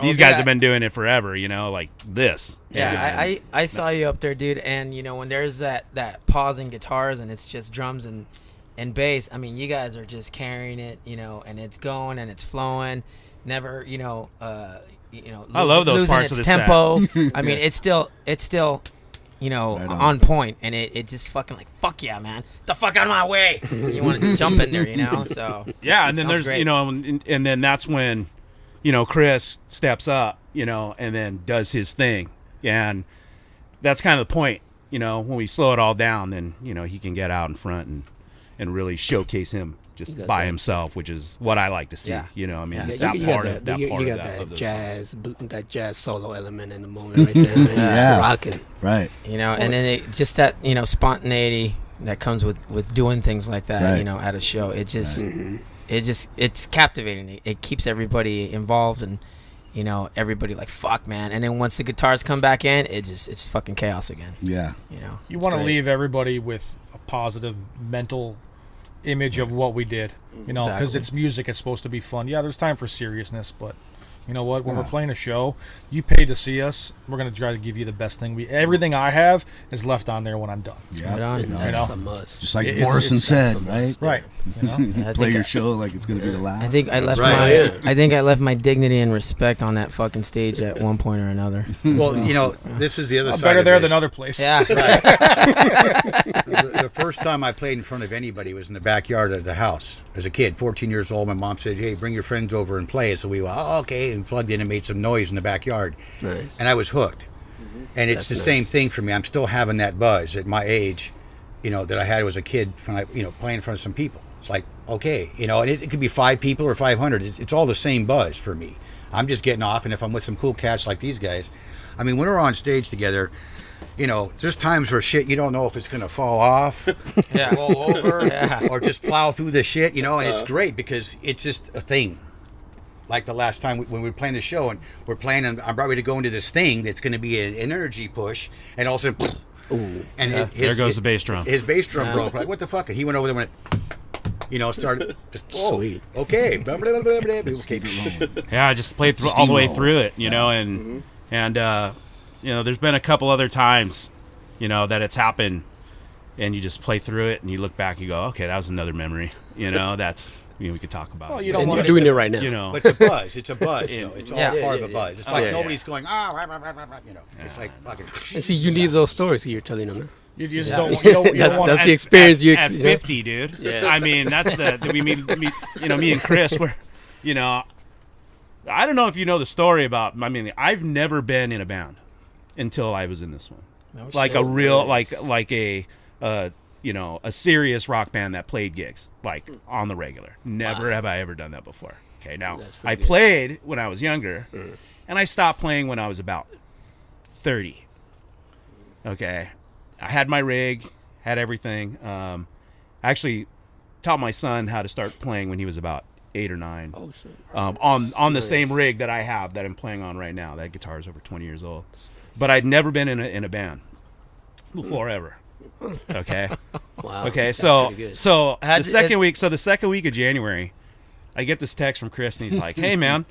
These guys have been doing it forever. Like this. Yeah, I saw you up there, dude, and when there's that pause in guitars and it's just drums and bass, I mean, you guys are just carrying it, and it's going and it's flowing. Never, I love those losing parts its of the tempo. I mean, it's still, right on point, and it just fucking like, fuck yeah, man, the fuck out of my way. You want to just jump in there, So yeah, and then there's great. and then that's when Chris steps up, and then does his thing. And that's kind of the point, when we slow it all down, then, he can get out in front and really showcase him just by himself, which is what I like to see. Yeah. You got that jazz solo element in the moment right there, man. Yeah. Rocking. Right. And then just that, spontaneity that comes with doing things like that, Right. At a show. It just, it's captivating. It keeps everybody involved and, everybody like, fuck, man. And then once the guitars come back in, it's fucking chaos again. Yeah. You want to leave everybody with a positive mental image of what we did, because Exactly. it's music. It's supposed to be fun. Yeah, there's time for seriousness, but you know what? When we're playing a show, you paid to see us. We're gonna try to give you the best thing. Everything I have is left on there when I'm done. Yeah. Right on. That's a must. Just like It's- Morrison it's- said, right? Right. I Play think your show like it's gonna be the last. I think I left Right. I think I left my dignity and respect on that fucking stage at one point or another. Well, this is the other I'm side. better of there this. than other place. Yeah. Right. The first time I played in front of anybody was in the backyard of the house. As a kid, 14 years old, my mom said, "Hey, bring your friends over and play." So we went, "Oh, okay," and plugged in and made some noise in the backyard. Nice. And I was hooked. And it's the same thing for me. I'm still having that buzz at my age, that I had as a kid when I, playing in front of some people. It's like, okay, and it could be 5 people or 500. It's all the same buzz for me. I'm just getting off, and if I'm with some cool cats like these guys, I mean, when we're on stage together, there's times where shit you don't know if it's gonna fall off, roll over, or just plow through the shit, and it's great because it's just a thing. Like the last time when we were playing the show and we're playing, and I'm ready to go into this thing that's going to be an energy push, and all of a sudden, and there goes the bass drum. His bass drum broke. Like, what the fuck? And he went over there and went, started just Sweet. Okay, blah, blah, blah, blah, blah. Okay. Yeah, I just played all the way through it, and there's been a couple other times, that it's happened, and you just play through it, and you look back, you go, okay, that was another memory, that's. We could talk about it. You don't And want you're doing it right now. But it's a buzz. It's a buzz. So it's all part of a buzz. It's like yeah. nobody's going, rah, rah, rah, rah, rah, It's like fucking. And see, you need those stories you're telling them. You just don't. You don't That's want the experience you at 50, dude. Yes. I mean, that's me and Chris were, I don't know if you know the story about. I mean, I've never been in a band until I was in this one, like a real, like a serious rock band that played gigs like on the regular. Never have I ever done that before. Okay, now I played when I was younger, and I stopped playing when I was about 30. Okay, I had my rig, had everything. I actually taught my son how to start playing when he was about 8 or 9. Oh, shit. On the same rig that I have that I'm playing on right now. That guitar is over 20 years old, but I'd never been in a band before ever. Okay. Wow. Okay. That's So pretty good. the second week of January, I get this text from Chris, and he's like, "Hey, man."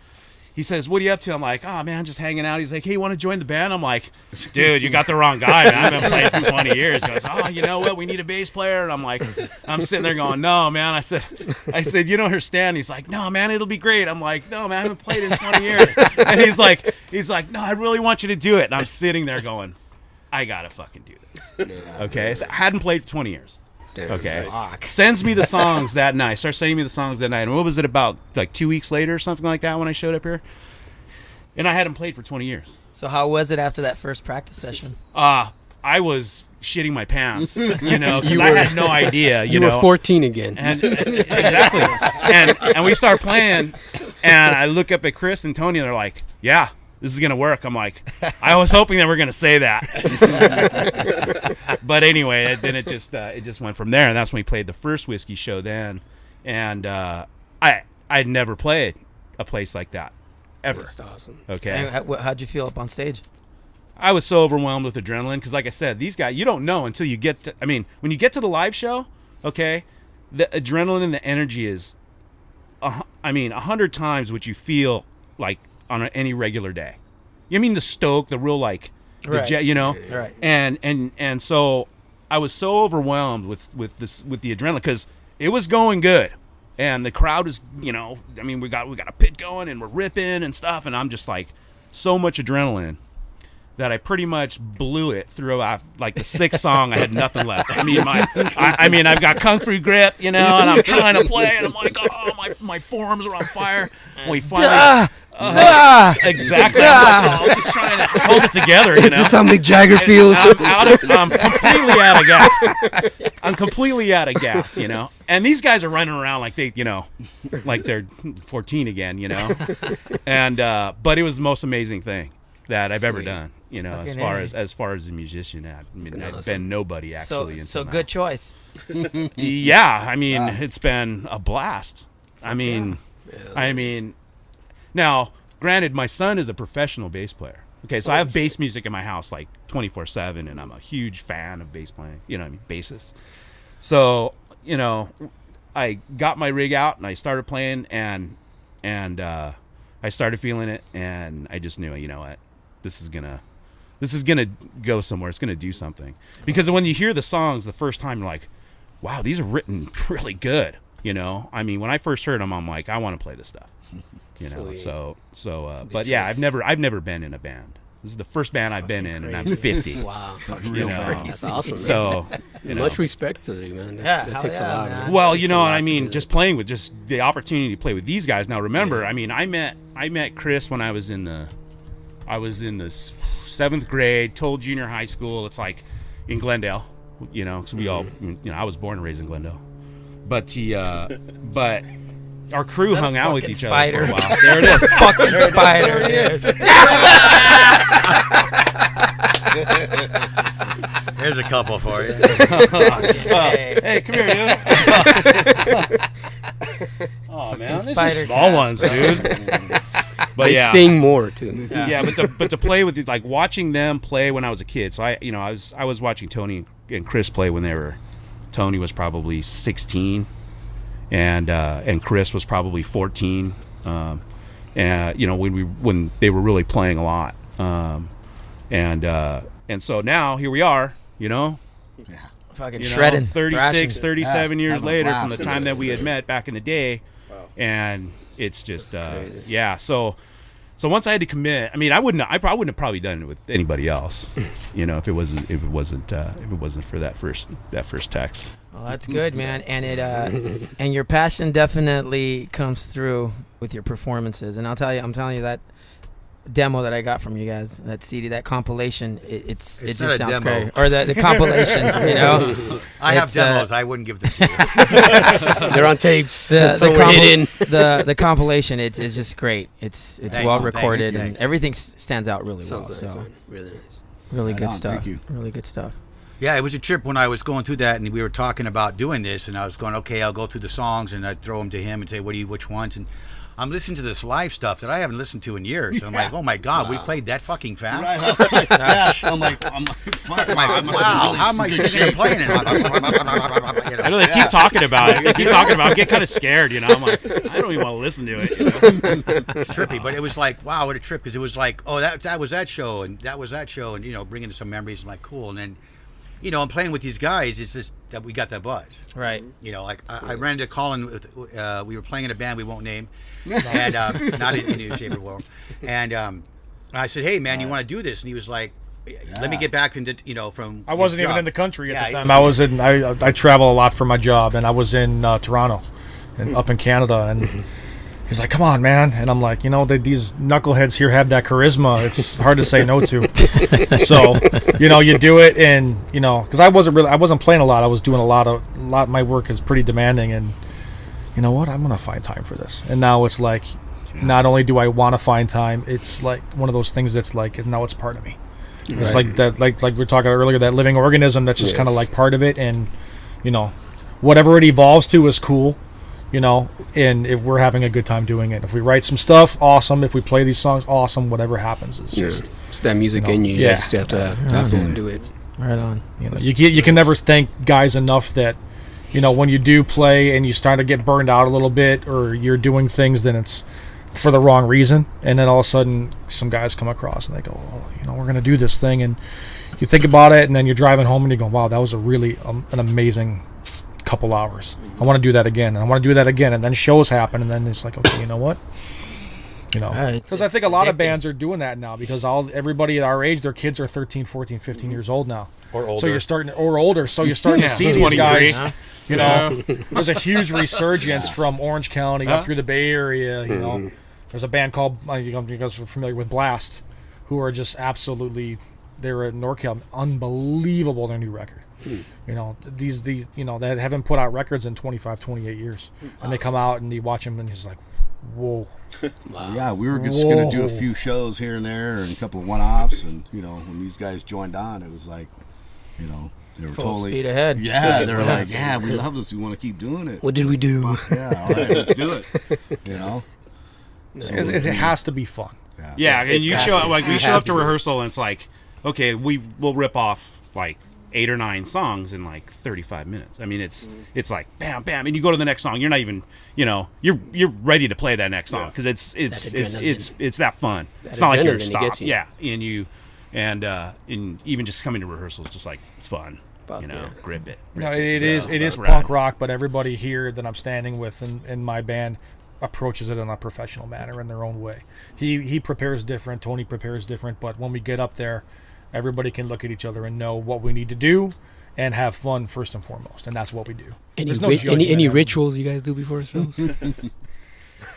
He says, "What are you up to?" I'm like, "Oh, man, just hanging out." He's like, "Hey, you want to join the band?" I'm like, "Dude, you got the wrong guy, man. I've been playing for 20 years." He goes, "Oh, you know what? We need a bass player." And I'm like, I'm sitting there going, "No, man." I said, "You don't understand." He's like, "No, man, it'll be great." I'm like, "No, man, I haven't played in 20 years." And he's like, "No, I really want you to do it." And I'm sitting there going, I gotta fucking do this. Okay, so I hadn't played for 20 years. Okay, sends me the songs that night. Starts sending me the songs that night. And what was it about, like 2 weeks later or something like that when I showed up here? And I hadn't played for 20 years. So how was it after that first practice session? I was shitting my pants, because I had no idea. You were 14 again. And exactly. And we start playing, and I look up at Chris and Tony, and they're like, "Yeah, this is gonna work." I'm like, I was hoping that we're gonna say that. But anyway, then it just went from there, and that's when we played the first whiskey show then, and I'd never played a place like that ever. That's awesome. Okay, And how'd you feel up on stage? I was so overwhelmed with adrenaline because, like I said, these guys, you don't know until you get to, when you get to the live show, okay, the adrenaline and the energy is, 100 times what you feel like on any regular day. The stoke, the real, like, Right. Right. And so I was so overwhelmed with the adrenaline because it was going good, and the crowd is, we got a pit going and we're ripping and stuff, and I'm just like, so much adrenaline that I pretty much blew it throughout. Like the 6th song, I had nothing left. I've got kung fu grip, and I'm trying to play, and I'm like, oh, my forearms are on fire. And we finally, Exactly. I'm just trying to hold it together, you know. Is this how Mick Jagger feels? I'm completely out of gas. I'm completely out of gas, you know. And these guys are running around like they, you know, like they're 14 again, you know. And but it was the most amazing thing that I've ever done, you know, as far as a musician. I mean, I've been nobody actually. So good choice. Yeah, I mean, it's been a blast. I mean, now, granted, my son is a professional bass player. Okay, so I have bass music in my house like 24/7, and I'm a huge fan of bass playing. You know, bassists. So, you know, I got my rig out and I started playing, and I started feeling it, and I just knew, you know what, this is gonna go somewhere. It's gonna do something. Because when you hear the songs the first time, you're like, wow, these are written really good. You know, I mean, when I first heard them, I'm like, I want to play this stuff. You know, but yeah, I've never been in a band. This is the first band I've been in, and I'm 50. Wow, you know, that's awesome. Man. So, you know. Much respect to you, man. That takes a lot. Man. Well, you know, I mean, just playing with just the opportunity to play with these guys. Now, remember, I mean, I met Chris when I was in the 7th grade, Toll Junior High School. It's like in Glendale, you know, because we all, you know, I was born and raised in Glendale, but but our crew hung out with each other for a while. There it is, fucking spider. There it is. There's a couple for you. Hey, come here, dude. Oh man, these are small ones, dude. But they sting more too. Yeah, but to play with, like, watching them play when I was a kid. So I was watching Tony and Chris play when Tony was probably 16, and Chris was probably 14. And you know, when they were really playing a lot. And so now here we are, you know. Yeah. Fucking shredding. 36, 37 years later from the time that we had met back in the day. Wow. And it's just yeah, so once I had to commit, I mean, I wouldn't have probably done it with anybody else, you know, if it wasn't for that first text. Well, that's good, man. And it and your passion definitely comes through with your performances. And I'm telling you that demo that I got from you guys, that CD, that compilation, it just sounds great. Or the compilation, you know. I have demos. I wouldn't give them to you. They're on tapes. The compilation, it's just great. It's well recorded, and everything stands out really well. Nice, so really nice. Really good stuff. Thank you. Really good stuff. Yeah, it was a trip when I was going through that, and we were talking about doing this, and I was going, okay, I'll go through the songs, and I'd throw them to him and say, which ones? And I'm listening to this live stuff that I haven't listened to in years. And I'm like, oh my God, we played that fucking fast? Right. I'm like, wow, how am I sitting and playing it? I know they keep talking about it. I get kind of scared, you know. I'm like, I don't even want to listen to it. You know? It's trippy, but it was like, wow, what a trip, because it was like, oh, that was that show, and that was that show, and, you know, bringing some memories, and like, cool. And then, you know, I'm playing with these guys. It's just that we got that buzz. Right. You know, like I ran into Colin. We were playing in a band we won't name, and not in any shape or form. And I said, "Hey, man, you want to do this?" And he was like, "Let me get back into, you know, from." I wasn't even in the country at the time. I travel a lot for my job, and I was in Toronto, and up in Canada, and. He's like, come on, man. And I'm like, you know, these knuckleheads here have that charisma. It's hard to say no to. So, you know, you do it, and, you know, because I wasn't playing a lot. I was doing a lot of my work is pretty demanding, and you know what? I'm going to find time for this. And now it's like, not only do I want to find time, it's like one of those things that's like, now it's part of me. Right. It's like that, like we were talking earlier, that living organism that's just kind of like part of it. And, you know, whatever it evolves to is cool. You know, and if we're having a good time doing it, if we write some stuff, awesome. If we play these songs, awesome. Whatever happens, it's just it's that music in you. You just have to definitely do it. Right on. You know, you can never thank guys enough that, you know, when you do play and you start to get burned out a little bit, or you're doing things, then it's for the wrong reason, and then all of a sudden some guys come across and they go, oh, you know, we're gonna do this thing, and you think about it, and then you're driving home and you go, wow, that was a really an amazing couple hours. I want to do that again, and I want to do that again, and then shows happen, and then it's like, okay, you know what, you know, because I think a lot of bands are doing that now, because everybody at our age, their kids are 13, 14, 15 years old now, or older, so you're starting to see these guys, you know. There's a huge resurgence from Orange County up through the Bay Area, you know, There's a band called, you guys are familiar with Blast, who are just absolutely, they were at NorCal, unbelievable, their new record. You know, they haven't put out records in 25, 28 years. And they come out and you watch them and he's like, whoa. Wow. Yeah, we were just going to do a few shows here and there and a couple of one-offs. And, you know, when these guys joined on, it was like, you know, they were Full totally... speed ahead. Yeah, they were like, yeah, we love this. We want to keep doing it. What did we do? Yeah, all right, let's do it. You know? So It has to be fun. Yeah, and you show like we show up to to. rehearsal and it's like, okay, we'll rip off like 8 or 9 songs in like 35 minutes. I mean, it's like bam, bam, and you go to the next song. You're not even, you know, you're ready to play that next song because it's that fun. It's not like you're stopped. Yeah, and even just coming to rehearsal is just like it's fun. You know, grip it. You know, it is punk rock, but everybody here that I'm standing with in my band approaches it in a professional manner in their own way. He prepares different, Tony prepares different, but when we get up there, everybody can look at each other and know what we need to do and have fun first and foremost, and that's what we do. Any rituals you guys do before shows?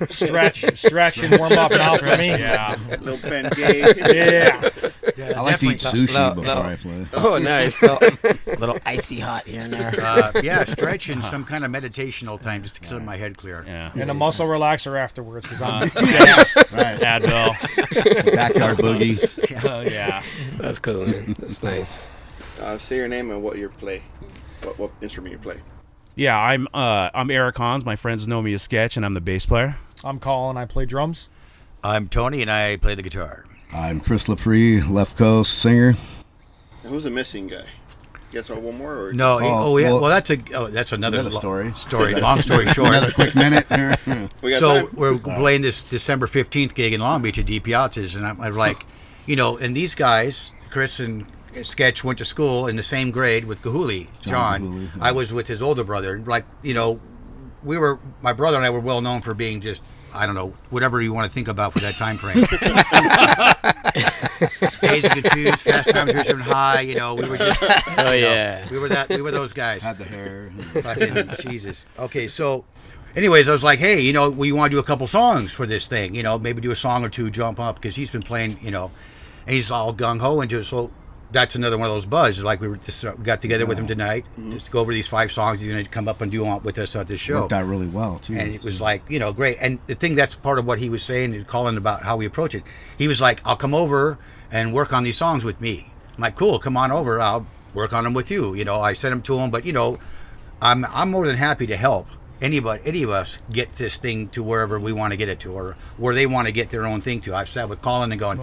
Stretch and warm up now for me. Yeah. Little Bengay. Yeah. I like to eat sushi before I play. Oh, nice. Little icy hot here and there. Yeah, stretch and some kind of meditational time just to keep my head clear. Yeah. And a muscle relaxer afterwards because I'm gassed. Right. Advil. Backyard boogie. Oh yeah. That's cool, man. That's nice. Say your name and what you play. What instrument you play. Yeah, I'm Eric Hans. My friends know me as Sketch, and I'm the bass player. I'm Colin. I play drums. I'm Tony, and I play the guitar. I'm Chris Lepre, left coast singer. And who's the missing guy? You guys want one more? Or No, yeah. Well, that's another story. Long story short. Another quick minute here. we got So time? we're playing this December 15th gig in Long Beach at D Piazzas, and I'm like, you know, and these guys, Chris and Sketch, went to school in the same grade with Gahuli, John. Gahuli, yeah. I was with his older brother. Like, you know, my brother and I were well known for being just, I don't know, whatever you want to think about for that time frame. Days of Confused, Fast Times at Richmond High, you know, we were just, we were those guys. Had the hair. Fucking Jesus. Okay, so anyways, I was like, hey, you know, we want to do a couple songs for this thing, you know, maybe do a song or two, jump up, because he's been playing, you know, and he's all gung-ho into it. So that's another one of those buzz. Like we got together with him tonight just to go over these 5 songs he's going to come up and do with us at this show. Worked out really well, too. And it was like, you know, great. And the thing that's part of what he was saying and Colin about how we approach it. He was like, I'll come over and work on these songs with me. I'm like, cool, come on over. I'll work on them with you. You know, I sent them to him, but you know, I'm more than happy to help any of us get this thing to wherever we want to get it to, or where they want to get their own thing to. I've sat with Colin and going,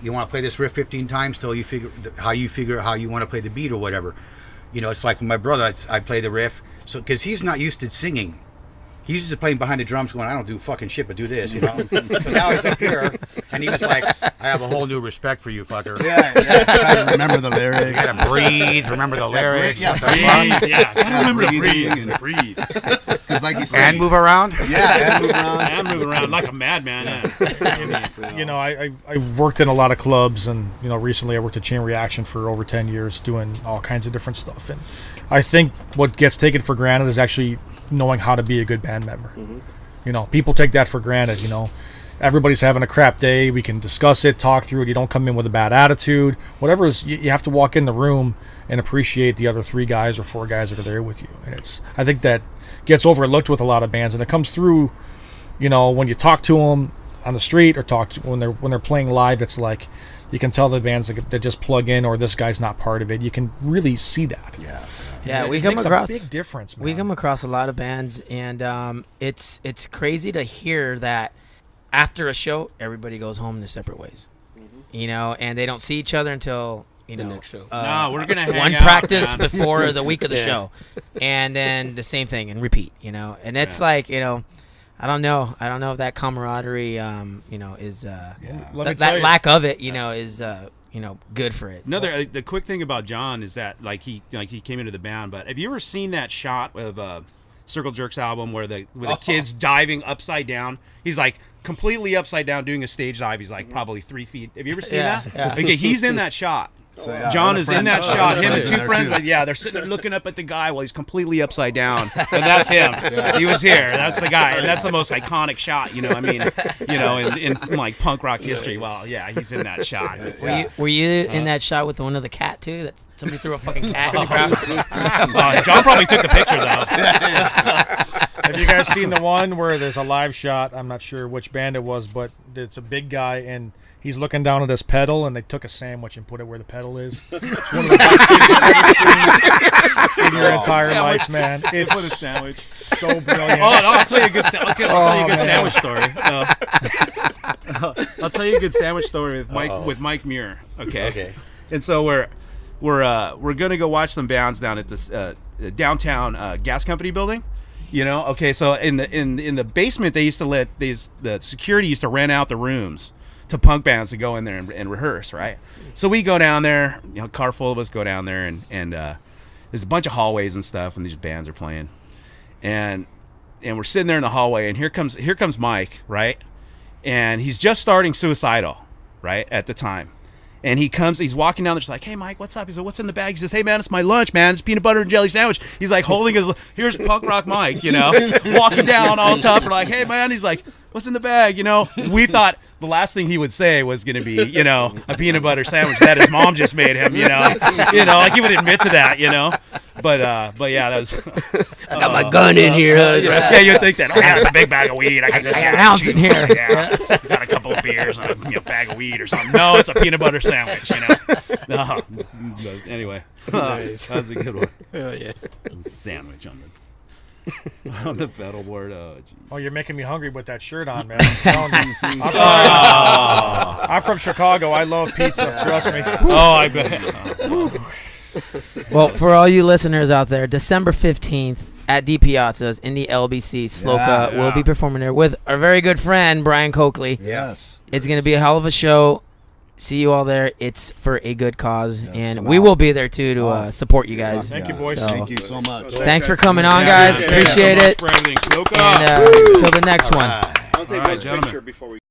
you want to play this riff 15 times till you figure how you want to play the beat or whatever. You know, it's like my brother, I play the riff, so because he's not used to singing. He's used to playing behind the drums going, I don't do fucking shit but do this, you know. So now he's up here, and he was like, I have a whole new respect for you, fucker. Yeah, trying to remember the lyrics. You gotta breathe, remember the lyrics. Yeah, Breathe. Yeah, gotta remember to breathing breathe. Breathe. Because like you said, And move around. Yeah, and move around. I'm moving around like a madman. Yeah. You know, I worked in a lot of clubs, and you know, recently I worked at Chain Reaction for over 10 years, doing all kinds of different stuff. And I think what gets taken for granted is actually knowing how to be a good band member. You know, people take that for granted. You know, everybody's having a crap day. We can discuss it, talk through it. You don't come in with a bad attitude. Whatever is, you have to walk in the room and appreciate the other 3 guys or 4 guys that are there with you. And I think that gets overlooked with a lot of bands, and it comes through. You know, when you talk to them on the street or when they're playing live, it's like you can tell the bands that just plug in, or this guy's not part of it. You can really see that. Yeah, we It come makes across a big difference, man. We come across a lot of bands, and it's crazy to hear that after a show, everybody goes home in their separate ways. You know, and they don't see each other until the next show. No, we're gonna hang one out, practice man. before the week of the show, and then the same thing and repeat. You know, and it's like, you know, I don't know if that camaraderie, you know, is that lack of it, you know, is. You know, good for it. Another the quick thing about John is that he came into the band, but have you ever seen that shot of Circle Jerks album where the kid's diving upside down? He's like completely upside down doing a stage dive. He's like probably 3 feet. Have you ever seen that? Yeah. Okay, he's in that shot. So, yeah, John other is in friends- that other shot. Him and friends in two there, friends, too. like, yeah, they're sitting there looking up at the guy while he's completely upside down, and that's him. He was here. That's the guy, and that's the most iconic shot. You know, I mean, you know, in like punk rock history. Well, yeah, he's in that shot. It's, Were you in that shot with one of the cat too? That somebody threw a fucking cat in the crowd. John probably took the picture though. Have you guys seen the one where there's a live shot? I'm not sure which band it was, but it's a big guy and he's looking down at his pedal, and they took a sandwich and put it where the pedal is. It's one of the best things you've ever seen in your entire life, man. It's Put a sandwich. so brilliant. Oh, no, I'll tell you a good. I'll tell you a good sandwich story. I'll tell you a good sandwich story with Mike Muir. Okay. And so we're gonna go watch some bands down at this downtown gas company building. You know, okay. So in the basement, they used to let the security used to rent out the rooms to punk bands to go in there and rehearse, right? So we go down there, you know, car full of us go down there, and there's a bunch of hallways and stuff, and these bands are playing, and we're sitting there in the hallway, and here comes Mike, right? And he's just starting Suicidal, right, at the time. And he's walking down there, just like, hey, Mike, what's up? He's like, what's in the bag? He says, hey, man, it's my lunch, man. It's peanut butter and jelly sandwich. He's like holding here's punk rock Mike, you know, walking down all tough. We're like, hey, man. He's like, what's in the bag, you know? We thought the last thing he would say was going to be, you know, a peanut butter sandwich that his mom just made him, you know, like he would admit to that, you know. But yeah, that was. I got my gun in here. Yeah, you'd think that. Oh, yeah, it's a big bag of weed. I got an ounce in here. Yeah, got a couple of beers and a bag of weed or something. No, it's a peanut butter sandwich, you know. No. But anyway, Nice. that was a good one. Oh, yeah. Sandwich on the pedal board. Oh, geez. Oh, you're making me hungry with that shirt on, man. I'm from Chicago. I love pizza. Trust me. Oh, I bet. Well, for all you listeners out there, December 15th at D Piazza's in the LBC, SLOKA will be performing there with our very good friend Brian Coakley. Yes. It's going to be a hell of a show. See you all there. It's for a good cause, Yes, and come we out. will be there too to support you guys. Thank you, boys. So- Thank you so much. Thanks for coming on, guys. Yeah, Appreciate so much it. for everything. SLOKA. And until the next one. I'll take All right, one gentlemen. picture before we